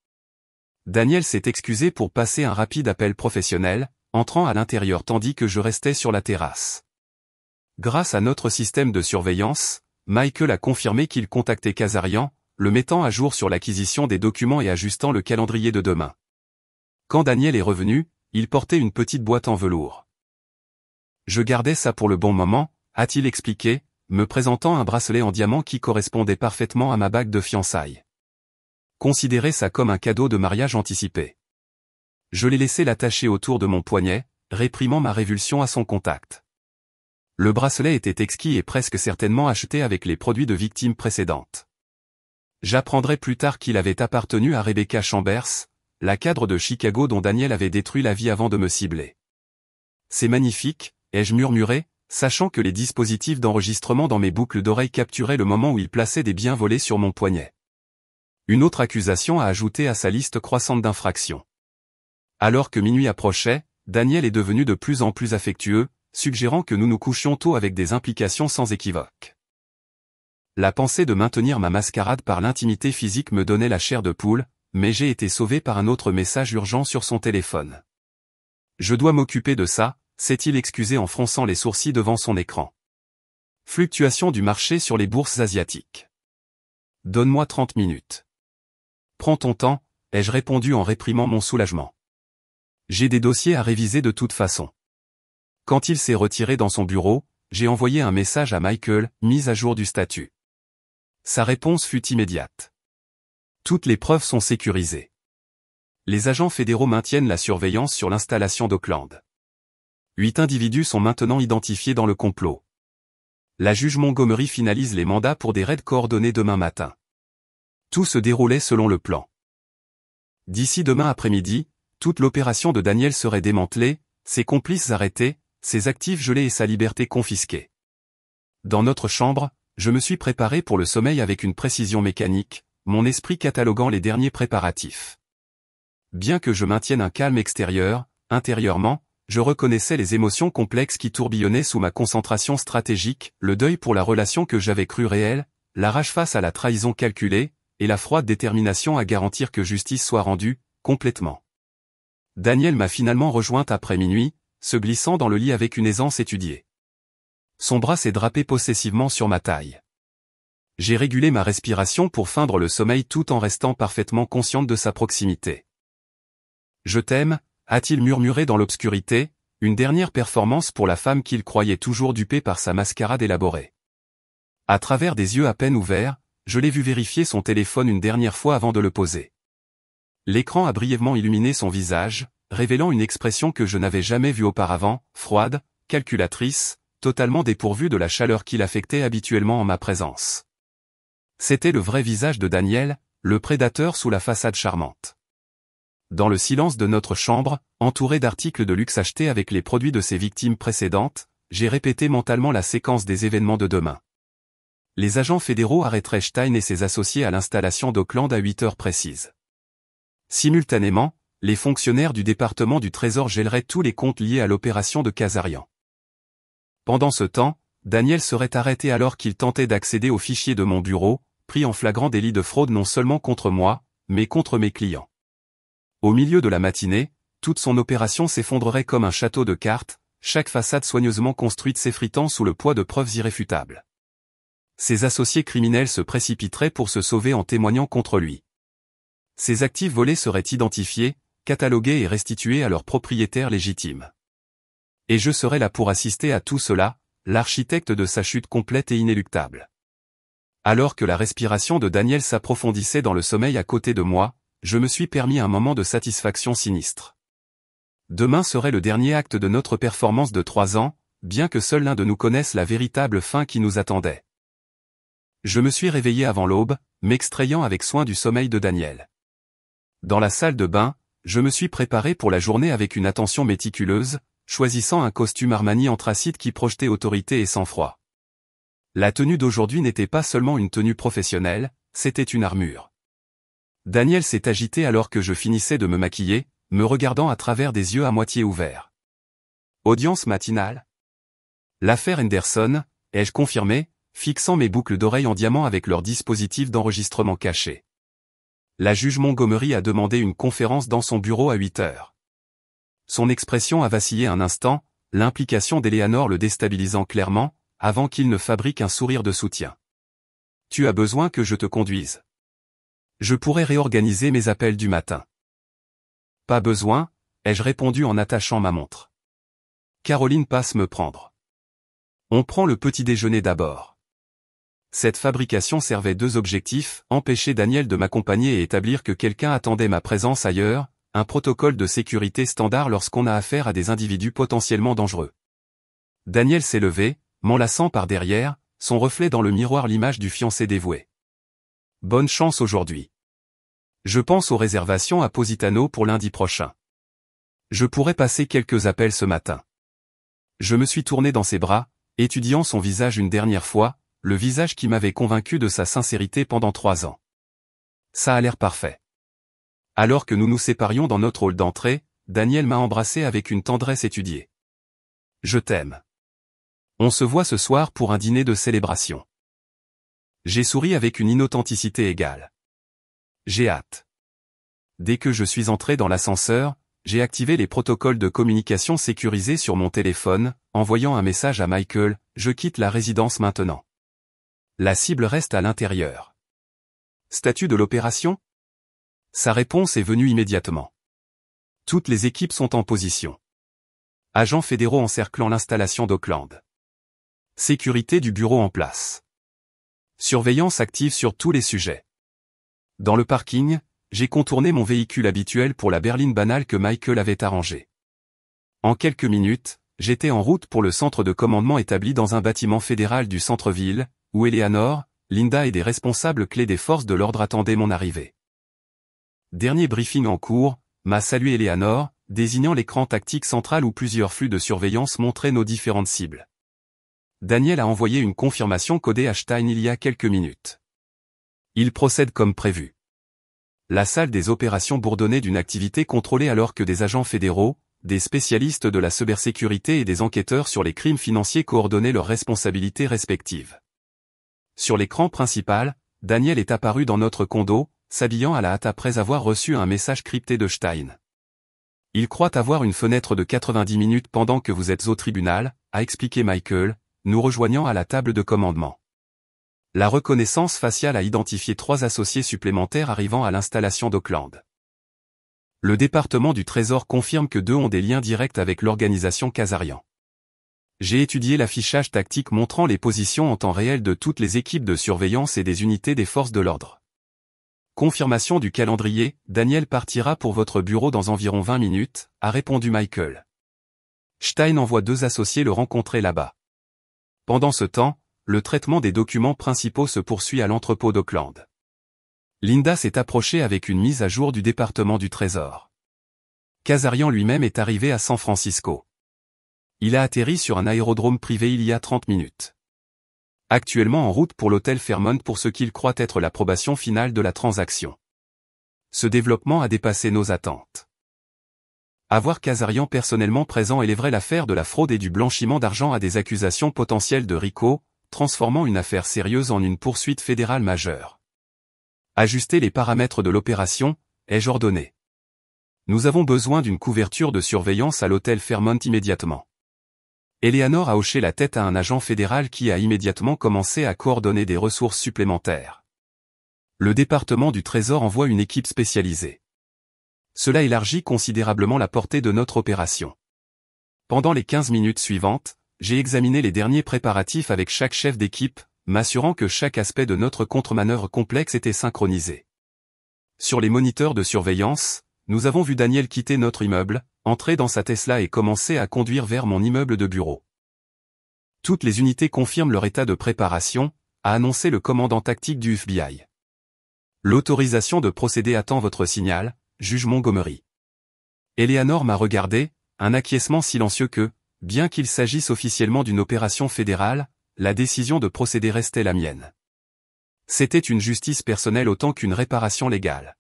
Daniel s'est excusé pour passer un rapide appel professionnel, entrant à l'intérieur tandis que je restais sur la terrasse. Grâce à notre système de surveillance, Michael a confirmé qu'il contactait Kazarian, le mettant à jour sur l'acquisition des documents et ajustant le calendrier de demain. Quand Daniel est revenu, il portait une petite boîte en velours. Je gardais ça pour le bon moment, a-t-il expliqué, me présentant un bracelet en diamant qui correspondait parfaitement à ma bague de fiançailles. Considérez ça comme un cadeau de mariage anticipé. Je l'ai laissé l'attacher autour de mon poignet, réprimant ma révulsion à son contact. Le bracelet était exquis et presque certainement acheté avec les produits de victimes précédentes. J'apprendrai plus tard qu'il avait appartenu à Rebecca Chambers, la cadre de Chicago dont Daniel avait détruit la vie avant de me cibler. C'est magnifique, ai-je murmuré, sachant que les dispositifs d'enregistrement dans mes boucles d'oreilles capturaient le moment où il plaçait des biens volés sur mon poignet. Une autre accusation à ajouter à sa liste croissante d'infractions. Alors que minuit approchait, Daniel est devenu de plus en plus affectueux, suggérant que nous nous couchions tôt avec des implications sans équivoque. La pensée de maintenir ma mascarade par l'intimité physique me donnait la chair de poule, mais j'ai été sauvé par un autre message urgent sur son téléphone. Je dois m'occuper de ça, s'est-il excusé en fronçant les sourcils devant son écran. Fluctuation du marché sur les bourses asiatiques. Donne-moi 30 minutes. Prends ton temps, ai-je répondu en réprimant mon soulagement. J'ai des dossiers à réviser de toute façon. Quand il s'est retiré dans son bureau, j'ai envoyé un message à Michael, mise à jour du statut. Sa réponse fut immédiate. Toutes les preuves sont sécurisées. Les agents fédéraux maintiennent la surveillance sur l'installation d'Auckland. 8 individus sont maintenant identifiés dans le complot. La juge Montgomery finalise les mandats pour des raids coordonnés demain matin. Tout se déroulait selon le plan. D'ici demain après-midi, toute l'opération de Daniel serait démantelée, ses complices arrêtés, ses actifs gelés et sa liberté confisquée. Dans notre chambre, je me suis préparé pour le sommeil avec une précision mécanique, mon esprit cataloguant les derniers préparatifs. Bien que je maintienne un calme extérieur, intérieurement, je reconnaissais les émotions complexes qui tourbillonnaient sous ma concentration stratégique, le deuil pour la relation que j'avais crue réelle, la rage face à la trahison calculée, et la froide détermination à garantir que justice soit rendue, complètement. Daniel m'a finalement rejointe après minuit, se glissant dans le lit avec une aisance étudiée. Son bras s'est drapé possessivement sur ma taille. J'ai régulé ma respiration pour feindre le sommeil tout en restant parfaitement consciente de sa proximité. Je t'aime, a-t-il murmuré dans l'obscurité, une dernière performance pour la femme qu'il croyait toujours dupée par sa mascarade élaborée. À travers des yeux à peine ouverts, je l'ai vu vérifier son téléphone une dernière fois avant de le poser. L'écran a brièvement illuminé son visage, révélant une expression que je n'avais jamais vue auparavant, froide, calculatrice, totalement dépourvue de la chaleur qu'il affectait habituellement en ma présence. C'était le vrai visage de Daniel, le prédateur sous la façade charmante. Dans le silence de notre chambre, entouré d'articles de luxe achetés avec les produits de ses victimes précédentes, j'ai répété mentalement la séquence des événements de demain. Les agents fédéraux arrêteraient Stein et ses associés à l'installation d'Auckland à 8 heures précises. Simultanément, les fonctionnaires du département du Trésor gèleraient tous les comptes liés à l'opération de Kazarian. Pendant ce temps, Daniel serait arrêté alors qu'il tentait d'accéder aux fichiers de mon bureau, pris en flagrant délit de fraude non seulement contre moi, mais contre mes clients. Au milieu de la matinée, toute son opération s'effondrerait comme un château de cartes, chaque façade soigneusement construite s'effritant sous le poids de preuves irréfutables. Ses associés criminels se précipiteraient pour se sauver en témoignant contre lui. Ses actifs volés seraient identifiés, catalogués et restitués à leurs propriétaires légitimes. Et je serais là pour assister à tout cela, l'architecte de sa chute complète et inéluctable. Alors que la respiration de Daniel s'approfondissait dans le sommeil à côté de moi, je me suis permis un moment de satisfaction sinistre. Demain serait le dernier acte de notre performance de 3 ans, bien que seul l'un de nous connaisse la véritable fin qui nous attendait. Je me suis réveillé avant l'aube, m'extrayant avec soin du sommeil de Daniel. Dans la salle de bain, je me suis préparé pour la journée avec une attention méticuleuse, choisissant un costume Armani anthracite qui projetait autorité et sang-froid. La tenue d'aujourd'hui n'était pas seulement une tenue professionnelle, c'était une armure. Daniel s'est agité alors que je finissais de me maquiller, me regardant à travers des yeux à moitié ouverts. Audience matinale. L'affaire Henderson, ai-je confirmé, fixant mes boucles d'oreilles en diamant avec leur dispositif d'enregistrement caché. La juge Montgomery a demandé une conférence dans son bureau à 8 heures. Son expression a vacillé un instant, l'implication d'Eleanor le déstabilisant clairement, avant qu'il ne fabrique un sourire de soutien. « Tu as besoin que je te conduise. Je pourrais réorganiser mes appels du matin. » « Pas besoin, ai-je répondu en attachant ma montre. Caroline passe me prendre. On prend le petit déjeuner d'abord. Cette fabrication servait deux objectifs, empêcher Daniel de m'accompagner et établir que quelqu'un attendait ma présence ailleurs, un protocole de sécurité standard lorsqu'on a affaire à des individus potentiellement dangereux. Daniel s'est levé, m'enlaçant par derrière, son reflet dans le miroir l'image du fiancé dévoué. Bonne chance aujourd'hui. Je pense aux réservations à Positano pour lundi prochain. Je pourrais passer quelques appels ce matin. Je me suis tourné dans ses bras, étudiant son visage une dernière fois, le visage qui m'avait convaincu de sa sincérité pendant 3 ans. Ça a l'air parfait. Alors que nous nous séparions dans notre hall d'entrée, Daniel m'a embrassé avec une tendresse étudiée. Je t'aime. On se voit ce soir pour un dîner de célébration. J'ai souri avec une inauthenticité égale. J'ai hâte. Dès que je suis entré dans l'ascenseur, j'ai activé les protocoles de communication sécurisés sur mon téléphone, envoyant un message à Michael, je quitte la résidence maintenant. La cible reste à l'intérieur. Statut de l'opération ? Sa réponse est venue immédiatement. Toutes les équipes sont en position. Agents fédéraux encerclant l'installation d'Oakland. Sécurité du bureau en place. Surveillance active sur tous les sujets. Dans le parking, j'ai contourné mon véhicule habituel pour la berline banale que Michael avait arrangée. En quelques minutes, j'étais en route pour le centre de commandement établi dans un bâtiment fédéral du centre-ville, où Eleanor, Linda et des responsables clés des forces de l'ordre attendaient mon arrivée. Dernier briefing en cours, m'a salué Eleanor, désignant l'écran tactique central où plusieurs flux de surveillance montraient nos différentes cibles. Daniel a envoyé une confirmation codée à Stein il y a quelques minutes. Il procède comme prévu. La salle des opérations bourdonnait d'une activité contrôlée alors que des agents fédéraux, des spécialistes de la cybersécurité et des enquêteurs sur les crimes financiers coordonnaient leurs responsabilités respectives. Sur l'écran principal, Daniel est apparu dans notre condo, s'habillant à la hâte après avoir reçu un message crypté de Stein. Il croit avoir une fenêtre de 90 minutes pendant que vous êtes au tribunal, a expliqué Michael, nous rejoignant à la table de commandement. La reconnaissance faciale a identifié 3 associés supplémentaires arrivant à l'installation d'Oakland. Le département du Trésor confirme que 2 ont des liens directs avec l'organisation Kazarian. J'ai étudié l'affichage tactique montrant les positions en temps réel de toutes les équipes de surveillance et des unités des forces de l'ordre. Confirmation du calendrier, Daniel partira pour votre bureau dans environ 20 minutes, a répondu Michael. Stein envoie 2 associés le rencontrer là-bas. Pendant ce temps, le traitement des documents principaux se poursuit à l'entrepôt d'Oakland. Linda s'est approchée avec une mise à jour du département du Trésor. Kazarian lui-même est arrivé à San Francisco. Il a atterri sur un aérodrome privé il y a 30 minutes. Actuellement en route pour l'hôtel Fairmont pour ce qu'il croit être l'approbation finale de la transaction. Ce développement a dépassé nos attentes. Avoir Kazarian personnellement présent élèverait l'affaire de la fraude et du blanchiment d'argent à des accusations potentielles de RICO, transformant une affaire sérieuse en une poursuite fédérale majeure. Ajuster les paramètres de l'opération, ai-je ordonné. Nous avons besoin d'une couverture de surveillance à l'hôtel Fairmont immédiatement. Eleanor a hoché la tête à un agent fédéral qui a immédiatement commencé à coordonner des ressources supplémentaires. Le département du Trésor envoie une équipe spécialisée. Cela élargit considérablement la portée de notre opération. Pendant les 15 minutes suivantes, j'ai examiné les derniers préparatifs avec chaque chef d'équipe, m'assurant que chaque aspect de notre contre-manœuvre complexe était synchronisé. Sur les moniteurs de surveillance, nous avons vu Daniel quitter notre immeuble, entrer dans sa Tesla et commencer à conduire vers mon immeuble de bureau. Toutes les unités confirment leur état de préparation, a annoncé le commandant tactique du FBI. L'autorisation de procéder attend votre signal, juge Montgomery. Eleanor m'a regardé, un acquiescement silencieux que, bien qu'il s'agisse officiellement d'une opération fédérale, la décision de procéder restait la mienne. C'était une justice personnelle autant qu'une réparation légale.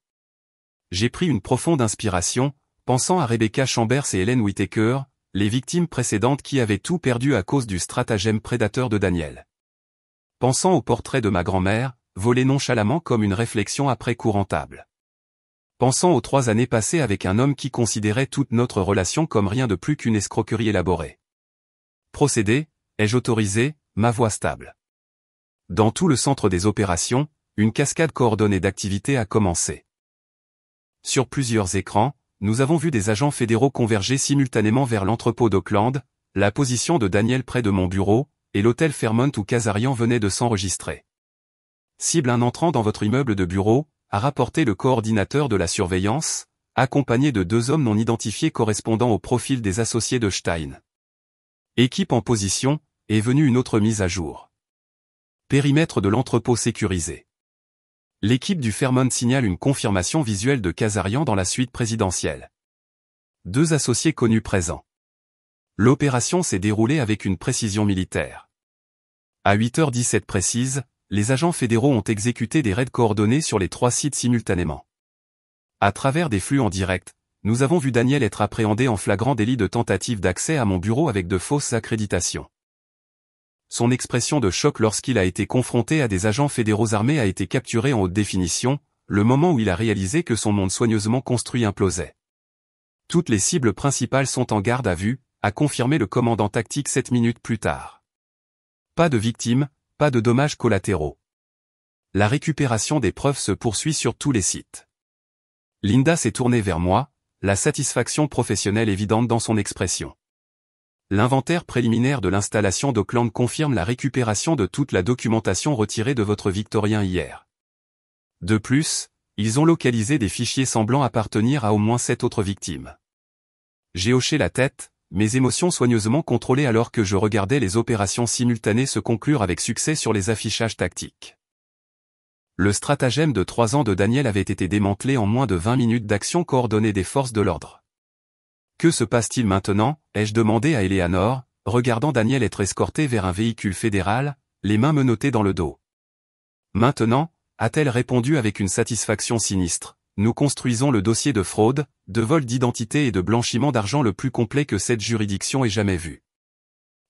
J'ai pris une profonde inspiration, pensant à Rebecca Chambers et Helen Whitaker, les victimes précédentes qui avaient tout perdu à cause du stratagème prédateur de Daniel. Pensant au portrait de ma grand-mère, volé nonchalamment comme une réflexion après coup rentable. Pensant aux 3 années passées avec un homme qui considérait toute notre relation comme rien de plus qu'une escroquerie élaborée. Procédé, ai-je autorisé, ma voix stable. Dans tout le centre des opérations, une cascade coordonnée d'activités a commencé. Sur plusieurs écrans, nous avons vu des agents fédéraux converger simultanément vers l'entrepôt d'Auckland, la position de Daniel près de mon bureau, et l'hôtel Fairmont où Kazarian venait de s'enregistrer. Cible un entrant dans votre immeuble de bureau, a rapporté le coordinateur de la surveillance, accompagné de 2 hommes non identifiés correspondant au profil des associés de Stein. Équipe en position, est venue une autre mise à jour. Périmètre de l'entrepôt sécurisé. L'équipe du Fairmont signale une confirmation visuelle de Kazarian dans la suite présidentielle. 2 associés connus présents. L'opération s'est déroulée avec une précision militaire. À 8h17 précise, les agents fédéraux ont exécuté des raids coordonnés sur les 3 sites simultanément. À travers des flux en direct, nous avons vu Daniel être appréhendé en flagrant délit de tentative d'accès à mon bureau avec de fausses accréditations. Son expression de choc lorsqu'il a été confronté à des agents fédéraux armés a été capturée en haute définition, le moment où il a réalisé que son monde soigneusement construit implosait. Toutes les cibles principales sont en garde à vue, a confirmé le commandant tactique 7 minutes plus tard. Pas de victimes, pas de dommages collatéraux. La récupération des preuves se poursuit sur tous les sites. Linda s'est tournée vers moi, la satisfaction professionnelle évidente dans son expression. L'inventaire préliminaire de l'installation d'Auckland confirme la récupération de toute la documentation retirée de votre Victorien hier. De plus, ils ont localisé des fichiers semblant appartenir à au moins 7 autres victimes. J'ai hoché la tête, mes émotions soigneusement contrôlées alors que je regardais les opérations simultanées se conclure avec succès sur les affichages tactiques. Le stratagème de 3 ans de Daniel avait été démantelé en moins de 20 minutes d'action coordonnée des forces de l'ordre. Que se passe-t-il maintenant, ai-je demandé à Eleanor, regardant Daniel être escorté vers un véhicule fédéral, les mains menottées dans le dos. Maintenant, a-t-elle répondu avec une satisfaction sinistre. Nous construisons le dossier de fraude, de vol d'identité et de blanchiment d'argent le plus complet que cette juridiction ait jamais vu.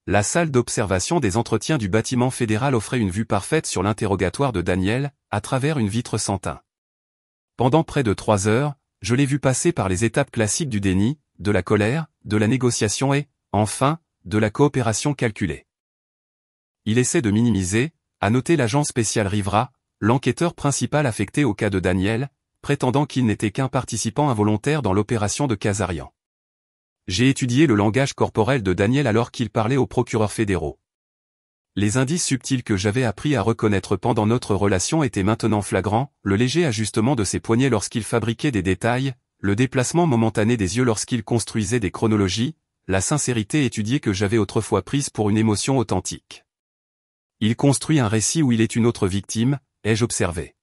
La salle d'observation des entretiens du bâtiment fédéral offrait une vue parfaite sur l'interrogatoire de Daniel, à travers une vitre sans teint. Pendant près de 3 heures, je l'ai vu passer par les étapes classiques du déni, de la colère, de la négociation et, enfin, de la coopération calculée. Il essaie de minimiser, a noté l'agent spécial Rivera, l'enquêteur principal affecté au cas de Daniel, prétendant qu'il n'était qu'un participant involontaire dans l'opération de Kazarian. J'ai étudié le langage corporel de Daniel alors qu'il parlait aux procureurs fédéraux. Les indices subtils que j'avais appris à reconnaître pendant notre relation étaient maintenant flagrants, le léger ajustement de ses poignets lorsqu'il fabriquait des détails, le déplacement momentané des yeux lorsqu'il construisait des chronologies, la sincérité étudiée que j'avais autrefois prise pour une émotion authentique. Il construit un récit où il est une autre victime, ai-je observé.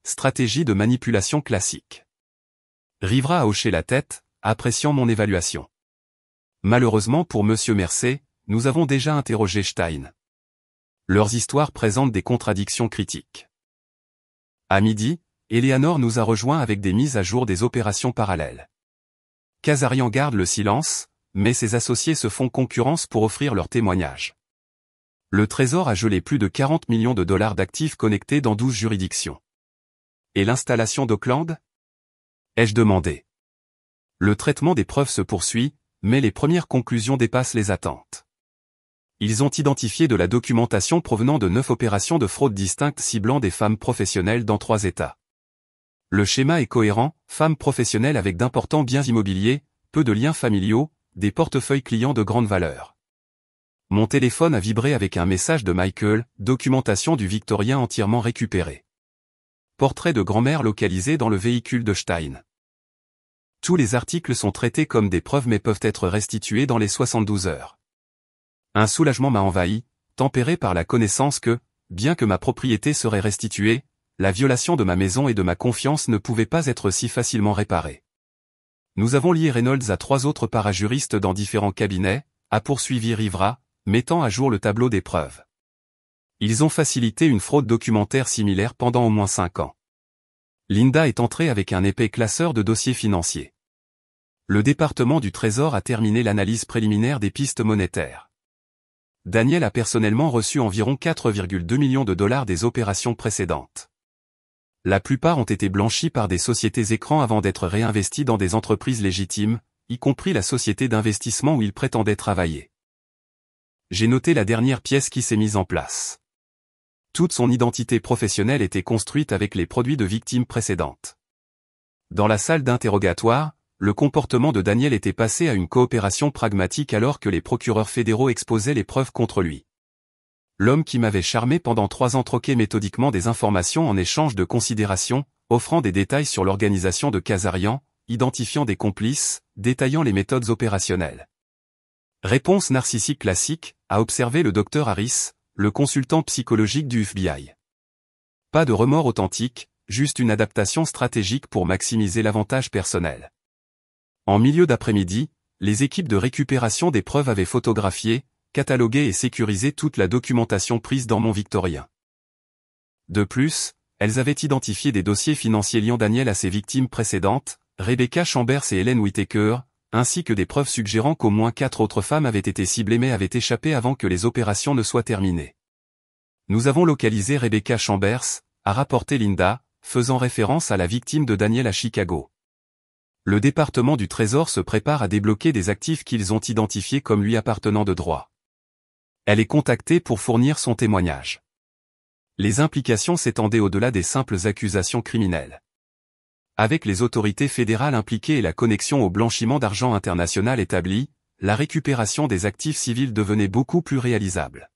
Stratégie de manipulation classique. Rivera a hoché la tête, appréciant mon évaluation. Malheureusement pour Monsieur Mercé, nous avons déjà interrogé Stein. Leurs histoires présentent des contradictions critiques. À midi, Eleanor nous a rejoints avec des mises à jour des opérations parallèles. Kazarian garde le silence, mais ses associés se font concurrence pour offrir leurs témoignages. Le Trésor a gelé plus de 40 millions de dollars d'actifs connectés dans 12 juridictions. Et l'installation d'Auckland ? Ai-je demandé. Le traitement des preuves se poursuit, mais les premières conclusions dépassent les attentes. Ils ont identifié de la documentation provenant de 9 opérations de fraude distinctes ciblant des femmes professionnelles dans 3 États. Le schéma est cohérent, femmes professionnelles avec d'importants biens immobiliers, peu de liens familiaux, des portefeuilles clients de grande valeur. Mon téléphone a vibré avec un message de Michael, documentation du Victorien entièrement récupérée. Portrait de grand-mère localisé dans le véhicule de Stein. Tous les articles sont traités comme des preuves mais peuvent être restitués dans les 72 heures. Un soulagement m'a envahi, tempéré par la connaissance que, bien que ma propriété serait restituée, la violation de ma maison et de ma confiance ne pouvait pas être si facilement réparée. Nous avons lié Reynolds à 3 autres parajuristes dans différents cabinets, a poursuivi Rivera, mettant à jour le tableau des preuves. Ils ont facilité une fraude documentaire similaire pendant au moins 5 ans. Linda est entrée avec un épais classeur de dossiers financiers. Le département du Trésor a terminé l'analyse préliminaire des pistes monétaires. Daniel a personnellement reçu environ 4,2 millions de dollars des opérations précédentes. La plupart ont été blanchis par des sociétés écrans avant d'être réinvestis dans des entreprises légitimes, y compris la société d'investissement où ils prétendaient travailler. J'ai noté la dernière pièce qui s'est mise en place. Toute son identité professionnelle était construite avec les produits de victimes précédentes. Dans la salle d'interrogatoire, le comportement de Daniel était passé à une coopération pragmatique alors que les procureurs fédéraux exposaient les preuves contre lui. L'homme qui m'avait charmé pendant 3 ans troquait méthodiquement des informations en échange de considérations, offrant des détails sur l'organisation de Kazarian, identifiant des complices, détaillant les méthodes opérationnelles. Réponse narcissique classique, a observé le Dr Harris, le consultant psychologique du FBI. Pas de remords authentiques, juste une adaptation stratégique pour maximiser l'avantage personnel. En milieu d'après-midi, les équipes de récupération des preuves avaient photographié, catalogué et sécurisé toute la documentation prise dans mon Victorien. De plus, elles avaient identifié des dossiers financiers liant Daniel à ses victimes précédentes, Rebecca Chambers et Helen Whittaker, ainsi que des preuves suggérant qu'au moins 4 autres femmes avaient été ciblées mais avaient échappé avant que les opérations ne soient terminées. Nous avons localisé Rebecca Chambers, a rapporté Linda, faisant référence à la victime de Daniel à Chicago. Le département du Trésor se prépare à débloquer des actifs qu'ils ont identifiés comme lui appartenant de droit. Elle est contactée pour fournir son témoignage. Les implications s'étendaient au-delà des simples accusations criminelles. Avec les autorités fédérales impliquées et la connexion au blanchiment d'argent international établie, la récupération des actifs civils devenait beaucoup plus réalisable.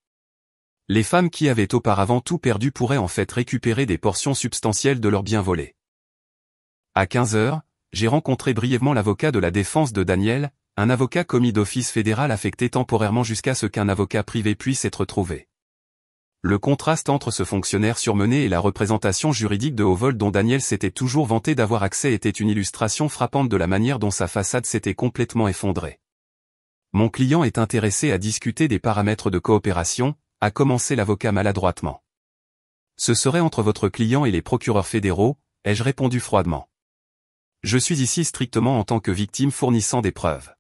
Les femmes qui avaient auparavant tout perdu pourraient en fait récupérer des portions substantielles de leurs biens volés. À 15 heures, j'ai rencontré brièvement l'avocat de la défense de Daniel, un avocat commis d'office fédéral affecté temporairement jusqu'à ce qu'un avocat privé puisse être trouvé. Le contraste entre ce fonctionnaire surmené et la représentation juridique de haut vol dont Daniel s'était toujours vanté d'avoir accès était une illustration frappante de la manière dont sa façade s'était complètement effondrée. Mon client est intéressé à discuter des paramètres de coopération, a commencé l'avocat maladroitement. Ce serait entre votre client et les procureurs fédéraux, ai-je répondu froidement. Je suis ici strictement en tant que victime fournissant des preuves.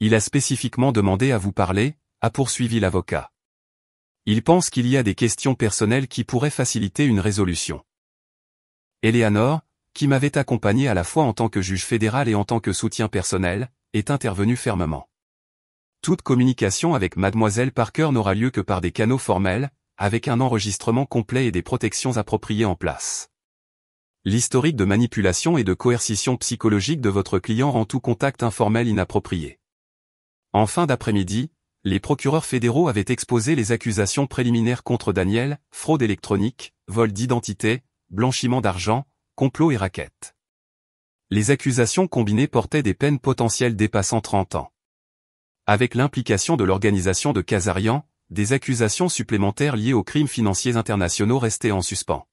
Il a spécifiquement demandé à vous parler, a poursuivi l'avocat. Il pense qu'il y a des questions personnelles qui pourraient faciliter une résolution. Eleanor, qui m'avait accompagné à la fois en tant que juge fédéral et en tant que soutien personnel, est intervenue fermement. Toute communication avec Mademoiselle Parker n'aura lieu que par des canaux formels, avec un enregistrement complet et des protections appropriées en place. L'historique de manipulation et de coercition psychologique de votre client rend tout contact informel inapproprié. En fin d'après-midi, les procureurs fédéraux avaient exposé les accusations préliminaires contre Daniel, fraude électronique, vol d'identité, blanchiment d'argent, complot et racket. Les accusations combinées portaient des peines potentielles dépassant 30 ans. Avec l'implication de l'organisation de Kazarian, des accusations supplémentaires liées aux crimes financiers internationaux restaient en suspens.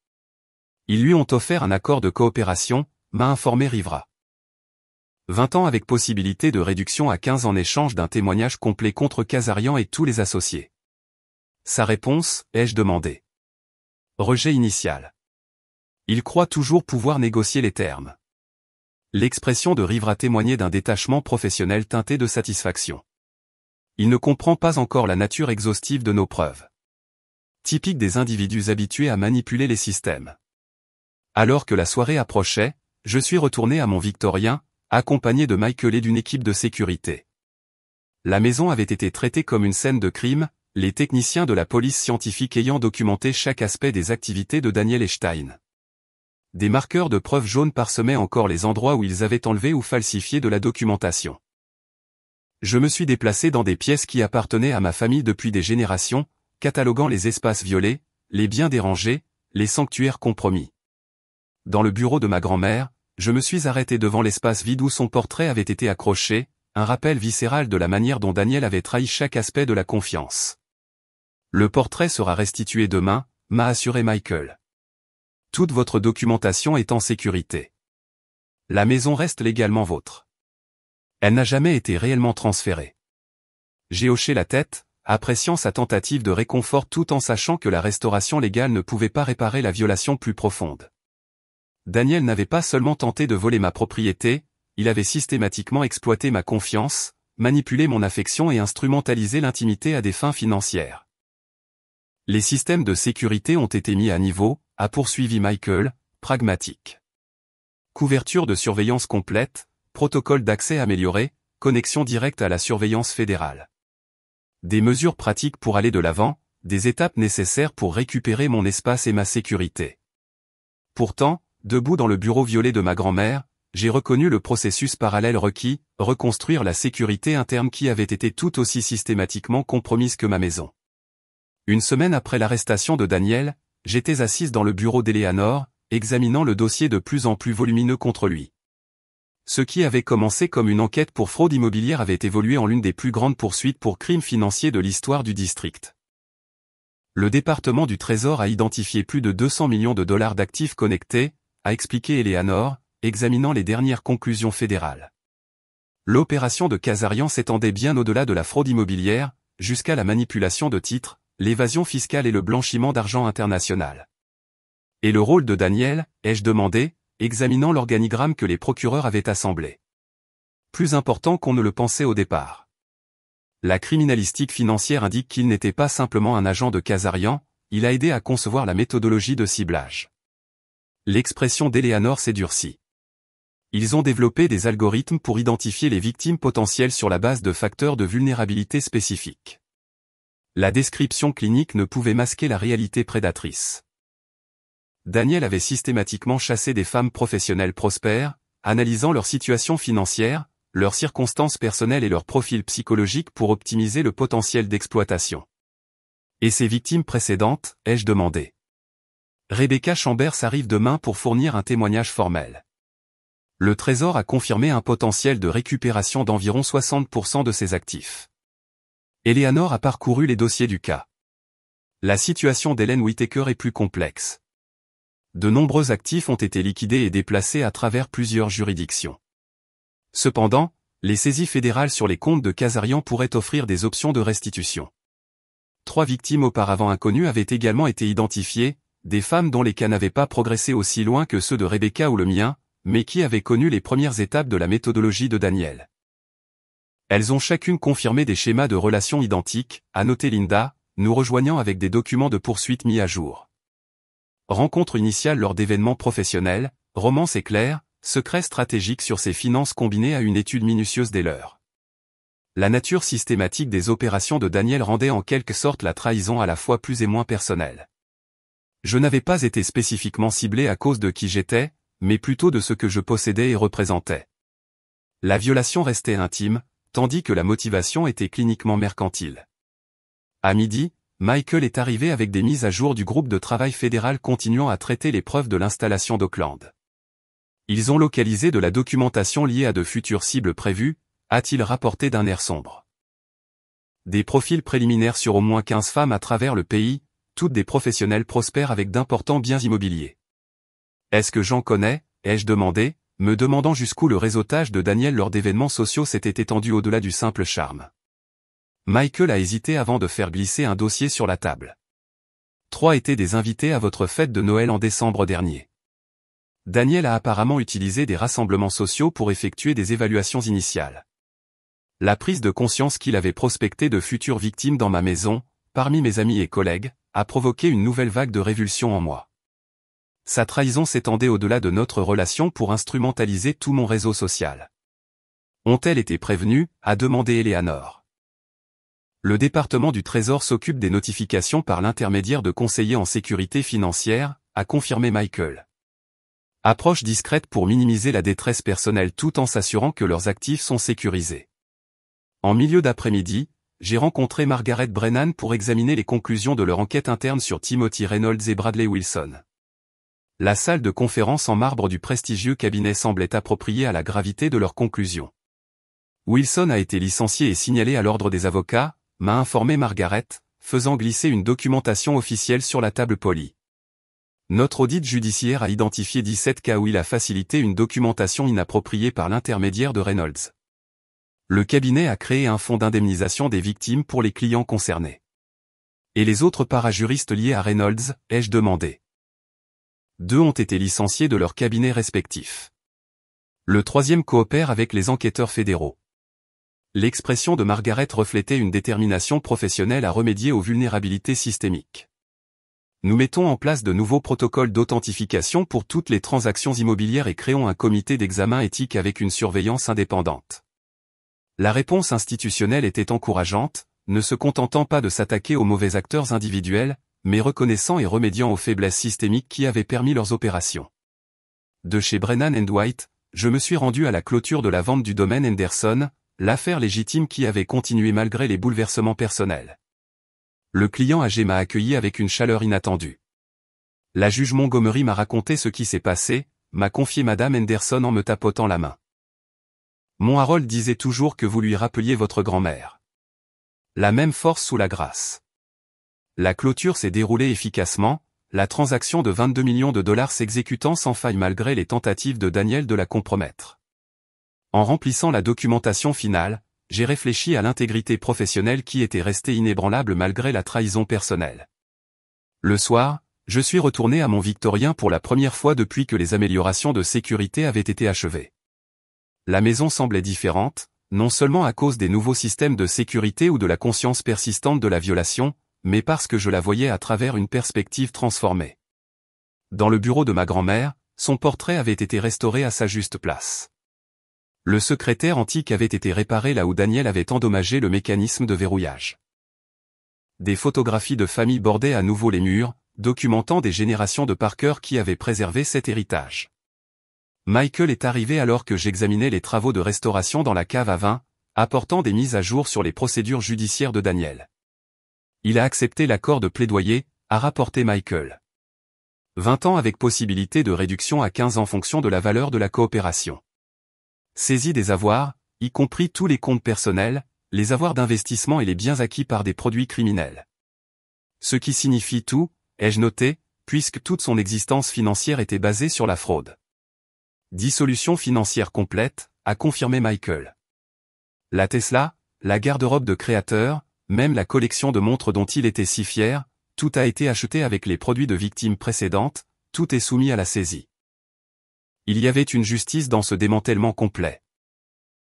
Ils lui ont offert un accord de coopération, m'a informé Rivera. 20 ans avec possibilité de réduction à 15 en échange d'un témoignage complet contre Kazarian et tous les associés. Sa réponse, ai-je demandé. Rejet initial. Il croit toujours pouvoir négocier les termes. L'expression de Rivera témoignait d'un détachement professionnel teinté de satisfaction. Il ne comprend pas encore la nature exhaustive de nos preuves. Typique des individus habitués à manipuler les systèmes. Alors que la soirée approchait, je suis retourné à mon Victorien, accompagné de Michael et d'une équipe de sécurité. La maison avait été traitée comme une scène de crime, les techniciens de la police scientifique ayant documenté chaque aspect des activités de Daniel Epstein. Des marqueurs de preuves jaunes parsemaient encore les endroits où ils avaient enlevé ou falsifié de la documentation. Je me suis déplacé dans des pièces qui appartenaient à ma famille depuis des générations, cataloguant les espaces violés, les biens dérangés, les sanctuaires compromis. Dans le bureau de ma grand-mère, je me suis arrêté devant l'espace vide où son portrait avait été accroché, un rappel viscéral de la manière dont Daniel avait trahi chaque aspect de la confiance. Le portrait sera restitué demain, m'a assuré Michael. Toute votre documentation est en sécurité. La maison reste légalement vôtre. Elle n'a jamais été réellement transférée. J'ai hoché la tête, appréciant sa tentative de réconfort tout en sachant que la restauration légale ne pouvait pas réparer la violation plus profonde. Daniel n'avait pas seulement tenté de voler ma propriété, il avait systématiquement exploité ma confiance, manipulé mon affection et instrumentalisé l'intimité à des fins financières. Les systèmes de sécurité ont été mis à niveau, a poursuivi Michael, pragmatique. Couverture de surveillance complète, protocole d'accès amélioré, connexion directe à la surveillance fédérale. Des mesures pratiques pour aller de l'avant, des étapes nécessaires pour récupérer mon espace et ma sécurité. Pourtant, debout dans le bureau violet de ma grand-mère, j'ai reconnu le processus parallèle requis, reconstruire la sécurité interne qui avait été tout aussi systématiquement compromise que ma maison. Une semaine après l'arrestation de Daniel, j'étais assise dans le bureau d'Eleanor, examinant le dossier de plus en plus volumineux contre lui. Ce qui avait commencé comme une enquête pour fraude immobilière avait évolué en l'une des plus grandes poursuites pour crimes financiers de l'histoire du district. Le département du Trésor a identifié plus de 200 millions de dollars d'actifs connectés, a expliqué Eleanor, examinant les dernières conclusions fédérales. L'opération de Kazarian s'étendait bien au-delà de la fraude immobilière, jusqu'à la manipulation de titres, l'évasion fiscale et le blanchiment d'argent international. Et le rôle de Daniel, ai-je demandé, examinant l'organigramme que les procureurs avaient assemblé. Plus important qu'on ne le pensait au départ. La criminalistique financière indique qu'il n'était pas simplement un agent de Kazarian, il a aidé à concevoir la méthodologie de ciblage. L'expression d'Eleanor s'est durcie. Ils ont développé des algorithmes pour identifier les victimes potentielles sur la base de facteurs de vulnérabilité spécifiques. La description clinique ne pouvait masquer la réalité prédatrice. Daniel avait systématiquement chassé des femmes professionnelles prospères, analysant leur situation financière, leurs circonstances personnelles et leur profil psychologique pour optimiser le potentiel d'exploitation. Et ses victimes précédentes, ai-je demandé. Rebecca Chambers arrive demain pour fournir un témoignage formel. Le Trésor a confirmé un potentiel de récupération d'environ 60% de ses actifs. Eleanor a parcouru les dossiers du cas. La situation d'Helen Whittaker est plus complexe. De nombreux actifs ont été liquidés et déplacés à travers plusieurs juridictions. Cependant, les saisies fédérales sur les comptes de Kazarian pourraient offrir des options de restitution. 3 victimes auparavant inconnues avaient également été identifiées, des femmes dont les cas n'avaient pas progressé aussi loin que ceux de Rebecca ou le mien, mais qui avaient connu les premières étapes de la méthodologie de Daniel. Elles ont chacune confirmé des schémas de relations identiques, a noté Linda, nous rejoignant avec des documents de poursuite mis à jour. Rencontre initiale lors d'événements professionnels, romance éclair, secret stratégique sur ses finances combiné à une étude minutieuse des leurs. La nature systématique des opérations de Daniel rendait en quelque sorte la trahison à la fois plus et moins personnelle. Je n'avais pas été spécifiquement ciblé à cause de qui j'étais, mais plutôt de ce que je possédais et représentais. La violation restait intime, tandis que la motivation était cliniquement mercantile. À midi, Michael est arrivé avec des mises à jour du groupe de travail fédéral continuant à traiter les preuves de l'installation d'Auckland. Ils ont localisé de la documentation liée à de futures cibles prévues, a-t-il rapporté d'un air sombre. Des profils préliminaires sur au moins 15 femmes à travers le pays, toutes des professionnels prospères avec d'importants biens immobiliers. Est-ce que j'en connais, ai-je demandé, me demandant jusqu'où le réseautage de Daniel lors d'événements sociaux s'était étendu au-delà du simple charme. Michael a hésité avant de faire glisser un dossier sur la table. 3 étaient des invités à votre fête de Noël en décembre dernier. Daniel a apparemment utilisé des rassemblements sociaux pour effectuer des évaluations initiales. La prise de conscience qu'il avait prospecté de futures victimes dans ma maison, parmi mes amis et collègues, a provoqué une nouvelle vague de révulsion en moi. Sa trahison s'étendait au-delà de notre relation pour instrumentaliser tout mon réseau social. Ont-elles été prévenues, a demandé Eleanor. Le département du Trésor s'occupe des notifications par l'intermédiaire de conseillers en sécurité financière, a confirmé Michael. Approche discrète pour minimiser la détresse personnelle tout en s'assurant que leurs actifs sont sécurisés. En milieu d'après-midi, j'ai rencontré Margaret Brennan pour examiner les conclusions de leur enquête interne sur Timothy Reynolds et Bradley Wilson. La salle de conférence en marbre du prestigieux cabinet semblait appropriée à la gravité de leurs conclusions. Wilson a été licencié et signalé à l'ordre des avocats, m'a informé Margaret, faisant glisser une documentation officielle sur la table polie. Notre audit judiciaire a identifié 17 cas où il a facilité une documentation inappropriée par l'intermédiaire de Reynolds. Le cabinet a créé un fonds d'indemnisation des victimes pour les clients concernés. Et les autres parajuristes liés à Reynolds, ai-je demandé. 2 ont été licenciés de leurs cabinets respectifs. Le 3e coopère avec les enquêteurs fédéraux. L'expression de Margaret reflétait une détermination professionnelle à remédier aux vulnérabilités systémiques. Nous mettons en place de nouveaux protocoles d'authentification pour toutes les transactions immobilières et créons un comité d'examen éthique avec une surveillance indépendante. La réponse institutionnelle était encourageante, ne se contentant pas de s'attaquer aux mauvais acteurs individuels, mais reconnaissant et remédiant aux faiblesses systémiques qui avaient permis leurs opérations. De chez Brennan & White, je me suis rendu à la clôture de la vente du domaine Henderson, l'affaire légitime qui avait continué malgré les bouleversements personnels. Le client âgé m'a accueilli avec une chaleur inattendue. La juge Montgomery m'a raconté ce qui s'est passé, m'a confié Madame Henderson en me tapotant la main. Mon Harold disait toujours que vous lui rappeliez votre grand-mère. La même force sous la grâce. La clôture s'est déroulée efficacement, la transaction de 22 millions de dollars s'exécutant sans faille malgré les tentatives de Daniel de la compromettre. En remplissant la documentation finale, j'ai réfléchi à l'intégrité professionnelle qui était restée inébranlable malgré la trahison personnelle. Le soir, je suis retourné à mon Victorien pour la première fois depuis que les améliorations de sécurité avaient été achevées. La maison semblait différente, non seulement à cause des nouveaux systèmes de sécurité ou de la conscience persistante de la violation, mais parce que je la voyais à travers une perspective transformée. Dans le bureau de ma grand-mère, son portrait avait été restauré à sa juste place. Le secrétaire antique avait été réparé là où Daniel avait endommagé le mécanisme de verrouillage. Des photographies de famille bordaient à nouveau les murs, documentant des générations de Parker qui avaient préservé cet héritage. Michael est arrivé alors que j'examinais les travaux de restauration dans la cave à vin, apportant des mises à jour sur les procédures judiciaires de Daniel. Il a accepté l'accord de plaidoyer, a rapporté Michael. 20 ans avec possibilité de réduction à 15 en fonction de la valeur de la coopération. Saisie des avoirs, y compris tous les comptes personnels, les avoirs d'investissement et les biens acquis par des produits criminels. Ce qui signifie tout, ai-je noté, puisque toute son existence financière était basée sur la fraude. Dissolution financière complète, a confirmé Michael. La Tesla, la garde-robe de créateur, même la collection de montres dont il était si fier, tout a été acheté avec les produits de victimes précédentes, tout est soumis à la saisie. Il y avait une justice dans ce démantèlement complet.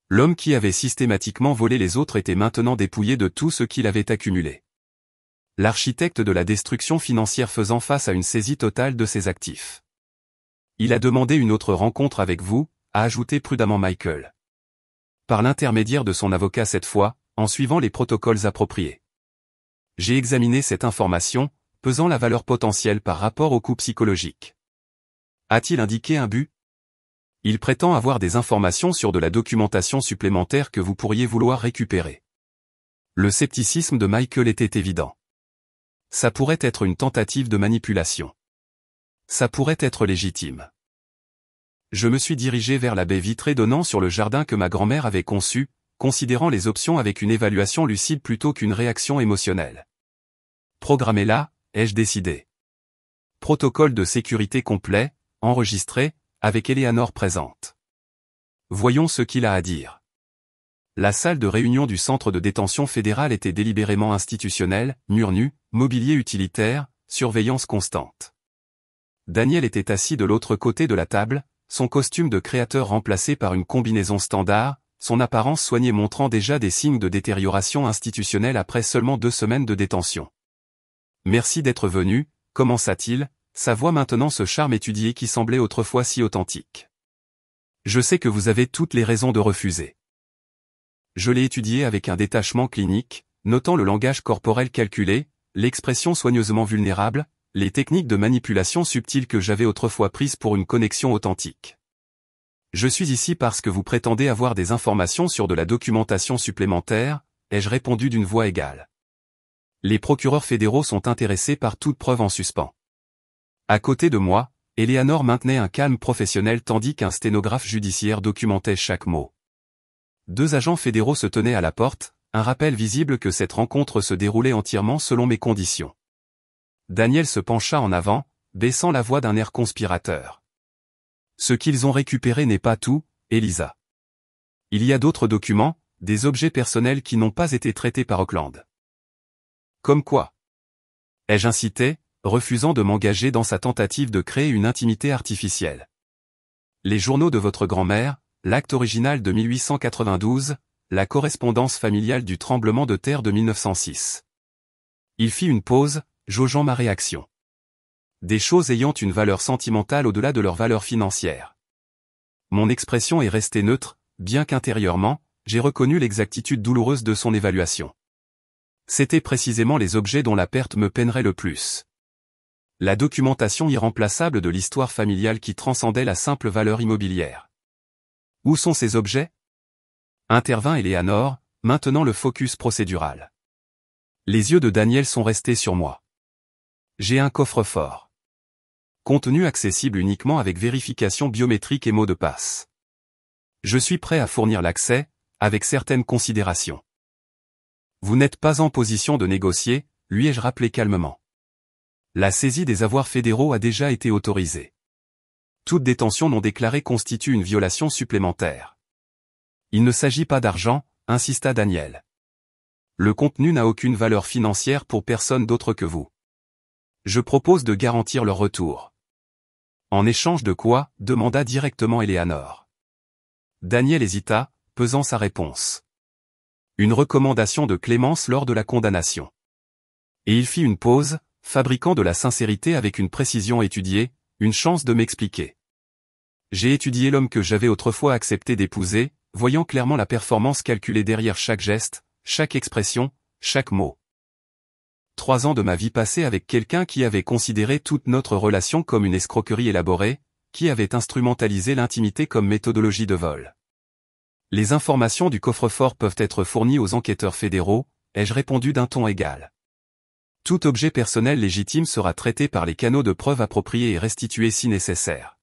L'homme qui avait systématiquement volé les autres était maintenant dépouillé de tout ce qu'il avait accumulé. L'architecte de la destruction financière faisant face à une saisie totale de ses actifs. Il a demandé une autre rencontre avec vous, a ajouté prudemment Michael. Par l'intermédiaire de son avocat cette fois, en suivant les protocoles appropriés. J'ai examiné cette information, pesant la valeur potentielle par rapport au coût psychologique. A-t-il indiqué un but? Il prétend avoir des informations sur de la documentation supplémentaire que vous pourriez vouloir récupérer. Le scepticisme de Michael était évident. Ça pourrait être une tentative de manipulation. Ça pourrait être légitime. Je me suis dirigé vers la baie vitrée donnant sur le jardin que ma grand-mère avait conçu, considérant les options avec une évaluation lucide plutôt qu'une réaction émotionnelle. Programmez-la, ai-je décidé. Protocole de sécurité complet, enregistré, avec Eleanor présente. Voyons ce qu'il a à dire. La salle de réunion du centre de détention fédéral était délibérément institutionnelle, murs nus, mobilier utilitaire, surveillance constante. Daniel était assis de l'autre côté de la table, son costume de créateur remplacé par une combinaison standard, son apparence soignée montrant déjà des signes de détérioration institutionnelle après seulement 2 semaines de détention. Merci d'être venu, commença-t-il, sa voix maintenant ce charme étudié qui semblait autrefois si authentique. Je sais que vous avez toutes les raisons de refuser. Je l'ai étudié avec un détachement clinique, notant le langage corporel calculé, l'expression soigneusement vulnérable, les techniques de manipulation subtiles que j'avais autrefois prises pour une connexion authentique. Je suis ici parce que vous prétendez avoir des informations sur de la documentation supplémentaire, ai-je répondu d'une voix égale. Les procureurs fédéraux sont intéressés par toute preuve en suspens. À côté de moi, Eleanor maintenait un calme professionnel tandis qu'un sténographe judiciaire documentait chaque mot. 2 agents fédéraux se tenaient à la porte, un rappel visible que cette rencontre se déroulait entièrement selon mes conditions. Daniel se pencha en avant, baissant la voix d'un air conspirateur. Ce qu'ils ont récupéré n'est pas tout, Elisa. Il y a d'autres documents, des objets personnels qui n'ont pas été traités par Oakland. Comme quoi? Ai-je incité, refusant de m'engager dans sa tentative de créer une intimité artificielle. Les journaux de votre grand-mère, l'acte original de 1892, la correspondance familiale du tremblement de terre de 1906. Il fit une pause, jaugeant ma réaction. Des choses ayant une valeur sentimentale au-delà de leur valeur financière. Mon expression est restée neutre, bien qu'intérieurement, j'ai reconnu l'exactitude douloureuse de son évaluation. C'étaient précisément les objets dont la perte me peinerait le plus. La documentation irremplaçable de l'histoire familiale qui transcendait la simple valeur immobilière. Où sont ces objets? Intervint Eleanor, maintenant le focus procédural. Les yeux de Daniel sont restés sur moi. J'ai un coffre-fort. Contenu accessible uniquement avec vérification biométrique et mot de passe. Je suis prêt à fournir l'accès, avec certaines considérations. Vous n'êtes pas en position de négocier, lui ai-je rappelé calmement. La saisie des avoirs fédéraux a déjà été autorisée. Toute détention non déclarée constitue une violation supplémentaire. Il ne s'agit pas d'argent, insista Daniel. Le contenu n'a aucune valeur financière pour personne d'autre que vous. Je propose de garantir leur retour. En échange de quoi, demanda directement Eleanor. Daniel hésita, pesant sa réponse. Une recommandation de clémence lors de la condamnation. Et il fit une pause, fabriquant de la sincérité avec une précision étudiée, une chance de m'expliquer. J'ai étudié l'homme que j'avais autrefois accepté d'épouser, voyant clairement la performance calculée derrière chaque geste, chaque expression, chaque mot. 3 ans de ma vie passée avec quelqu'un qui avait considéré toute notre relation comme une escroquerie élaborée, qui avait instrumentalisé l'intimité comme méthodologie de vol. Les informations du coffre-fort peuvent être fournies aux enquêteurs fédéraux, ai-je répondu d'un ton égal. Tout objet personnel légitime sera traité par les canaux de preuve appropriés et restitué si nécessaire.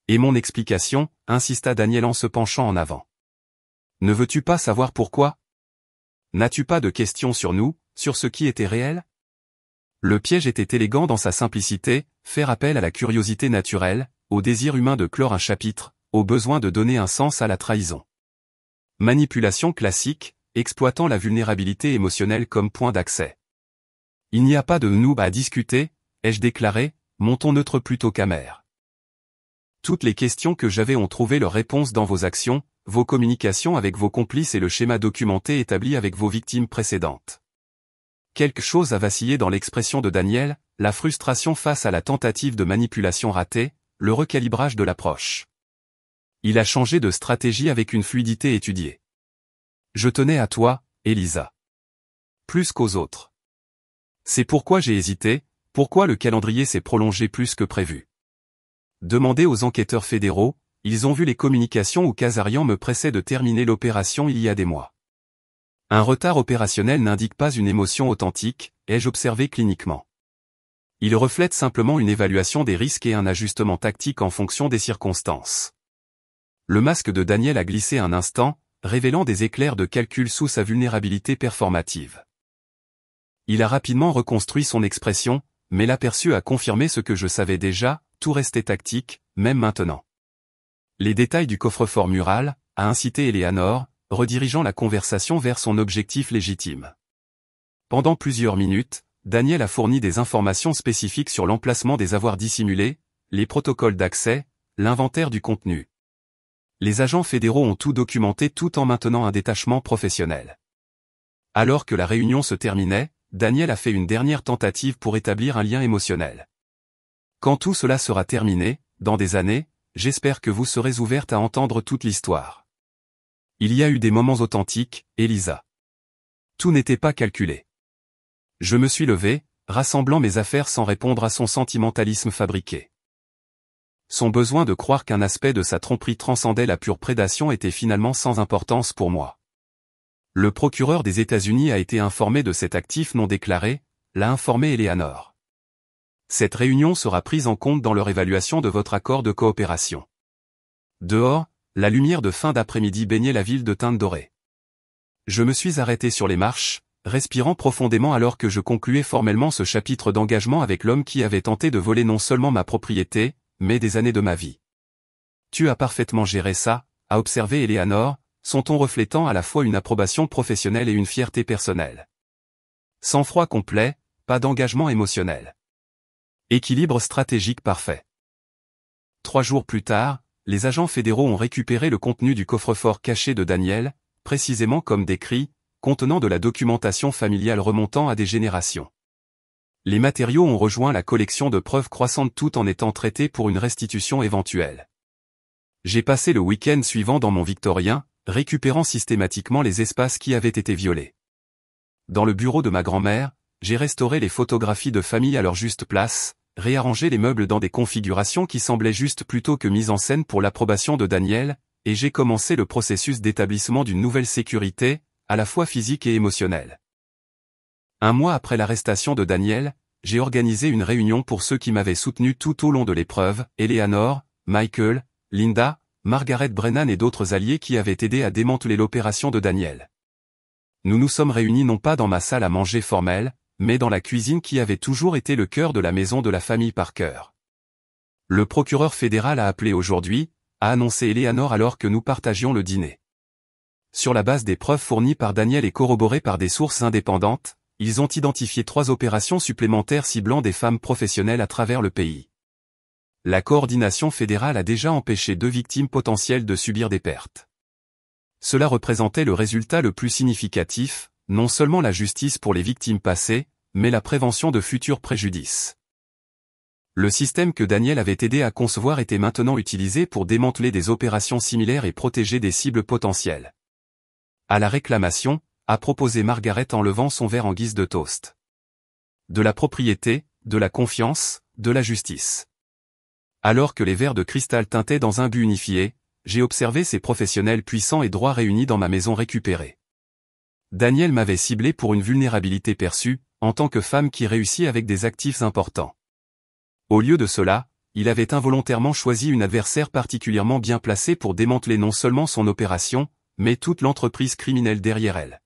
Et mon explication, insista Daniel en se penchant en avant. Ne veux-tu pas savoir pourquoi? N'as-tu pas de questions sur nous, sur ce qui était réel? Le piège était élégant dans sa simplicité, faire appel à la curiosité naturelle, au désir humain de clore un chapitre, au besoin de donner un sens à la trahison. Manipulation classique, exploitant la vulnérabilité émotionnelle comme point d'accès. Il n'y a pas de nous à discuter, ai-je déclaré, mon ton neutre plutôt qu'amer. Toutes les questions que j'avais ont trouvé leur réponse dans vos actions, vos communications avec vos complices et le schéma documenté établi avec vos victimes précédentes. Quelque chose a vacillé dans l'expression de Daniel, la frustration face à la tentative de manipulation ratée, le recalibrage de l'approche. Il a changé de stratégie avec une fluidité étudiée. Je tenais à toi, Elisa. Plus qu'aux autres. C'est pourquoi j'ai hésité, pourquoi le calendrier s'est prolongé plus que prévu. Demandez aux enquêteurs fédéraux, ils ont vu les communications où Kazarian me pressait de terminer l'opération il y a des mois. Un retard opérationnel n'indique pas une émotion authentique, ai-je observé cliniquement. Il reflète simplement une évaluation des risques et un ajustement tactique en fonction des circonstances. Le masque de Daniel a glissé un instant, révélant des éclairs de calcul sous sa vulnérabilité performative. Il a rapidement reconstruit son expression, mais l'aperçu a confirmé ce que je savais déjà, tout restait tactique, même maintenant. Les détails du coffre-fort mural, a incité Eleanor, redirigeant la conversation vers son objectif légitime. Pendant plusieurs minutes, Daniel a fourni des informations spécifiques sur l'emplacement des avoirs dissimulés, les protocoles d'accès, l'inventaire du contenu. Les agents fédéraux ont tout documenté tout en maintenant un détachement professionnel. Alors que la réunion se terminait, Daniel a fait une dernière tentative pour établir un lien émotionnel. Quand tout cela sera terminé, dans des années, j'espère que vous serez ouverte à entendre toute l'histoire. Il y a eu des moments authentiques, Elisa. Tout n'était pas calculé. Je me suis levé, rassemblant mes affaires sans répondre à son sentimentalisme fabriqué. Son besoin de croire qu'un aspect de sa tromperie transcendait la pure prédation était finalement sans importance pour moi. Le procureur des États-Unis a été informé de cet actif non déclaré, l'a informé Eleanor. Cette réunion sera prise en compte dans leur évaluation de votre accord de coopération. Dehors, la lumière de fin d'après-midi baignait la ville de teinte dorée. Je me suis arrêté sur les marches, respirant profondément alors que je concluais formellement ce chapitre d'engagement avec l'homme qui avait tenté de voler non seulement ma propriété, mais des années de ma vie. Tu as parfaitement géré ça, a observé Eleanor, son ton reflétant à la fois une approbation professionnelle et une fierté personnelle. Sang-froid complet, pas d'engagement émotionnel. Équilibre stratégique parfait. 3 jours plus tard, les agents fédéraux ont récupéré le contenu du coffre-fort caché de Daniel, précisément comme décrit, contenant de la documentation familiale remontant à des générations. Les matériaux ont rejoint la collection de preuves croissantes tout en étant traités pour une restitution éventuelle. J'ai passé le week-end suivant dans mon Victorien, récupérant systématiquement les espaces qui avaient été violés. Dans le bureau de ma grand-mère, j'ai restauré les photographies de famille à leur juste place, réarrangé les meubles dans des configurations qui semblaient justes plutôt que mises en scène pour l'approbation de Daniel, et j'ai commencé le processus d'établissement d'une nouvelle sécurité, à la fois physique et émotionnelle. Un mois après l'arrestation de Daniel, j'ai organisé une réunion pour ceux qui m'avaient soutenu tout au long de l'épreuve, Eleanor, Michael, Linda, Margaret Brennan et d'autres alliés qui avaient aidé à démanteler l'opération de Daniel. Nous nous sommes réunis non pas dans ma salle à manger formelle, mais dans la cuisine qui avait toujours été le cœur de la maison de la famille Parker. Le procureur fédéral a appelé aujourd'hui, a annoncé Eleanor alors que nous partagions le dîner. Sur la base des preuves fournies par Daniel et corroborées par des sources indépendantes, ils ont identifié 3 opérations supplémentaires ciblant des femmes professionnelles à travers le pays. La coordination fédérale a déjà empêché 2 victimes potentielles de subir des pertes. Cela représentait le résultat le plus significatif, non seulement la justice pour les victimes passées, mais la prévention de futurs préjudices. Le système que Daniel avait aidé à concevoir était maintenant utilisé pour démanteler des opérations similaires et protéger des cibles potentielles. À la réclamation, a proposé Margaret en levant son verre en guise de toast. De la propriété, de la confiance, de la justice. Alors que les verres de cristal tintaient dans un but unifié, j'ai observé ces professionnels puissants et droits réunis dans ma maison récupérée. Daniel m'avait ciblé pour une vulnérabilité perçue, en tant que femme qui réussit avec des actifs importants. Au lieu de cela, il avait involontairement choisi une adversaire particulièrement bien placée pour démanteler non seulement son opération, mais toute l'entreprise criminelle derrière elle.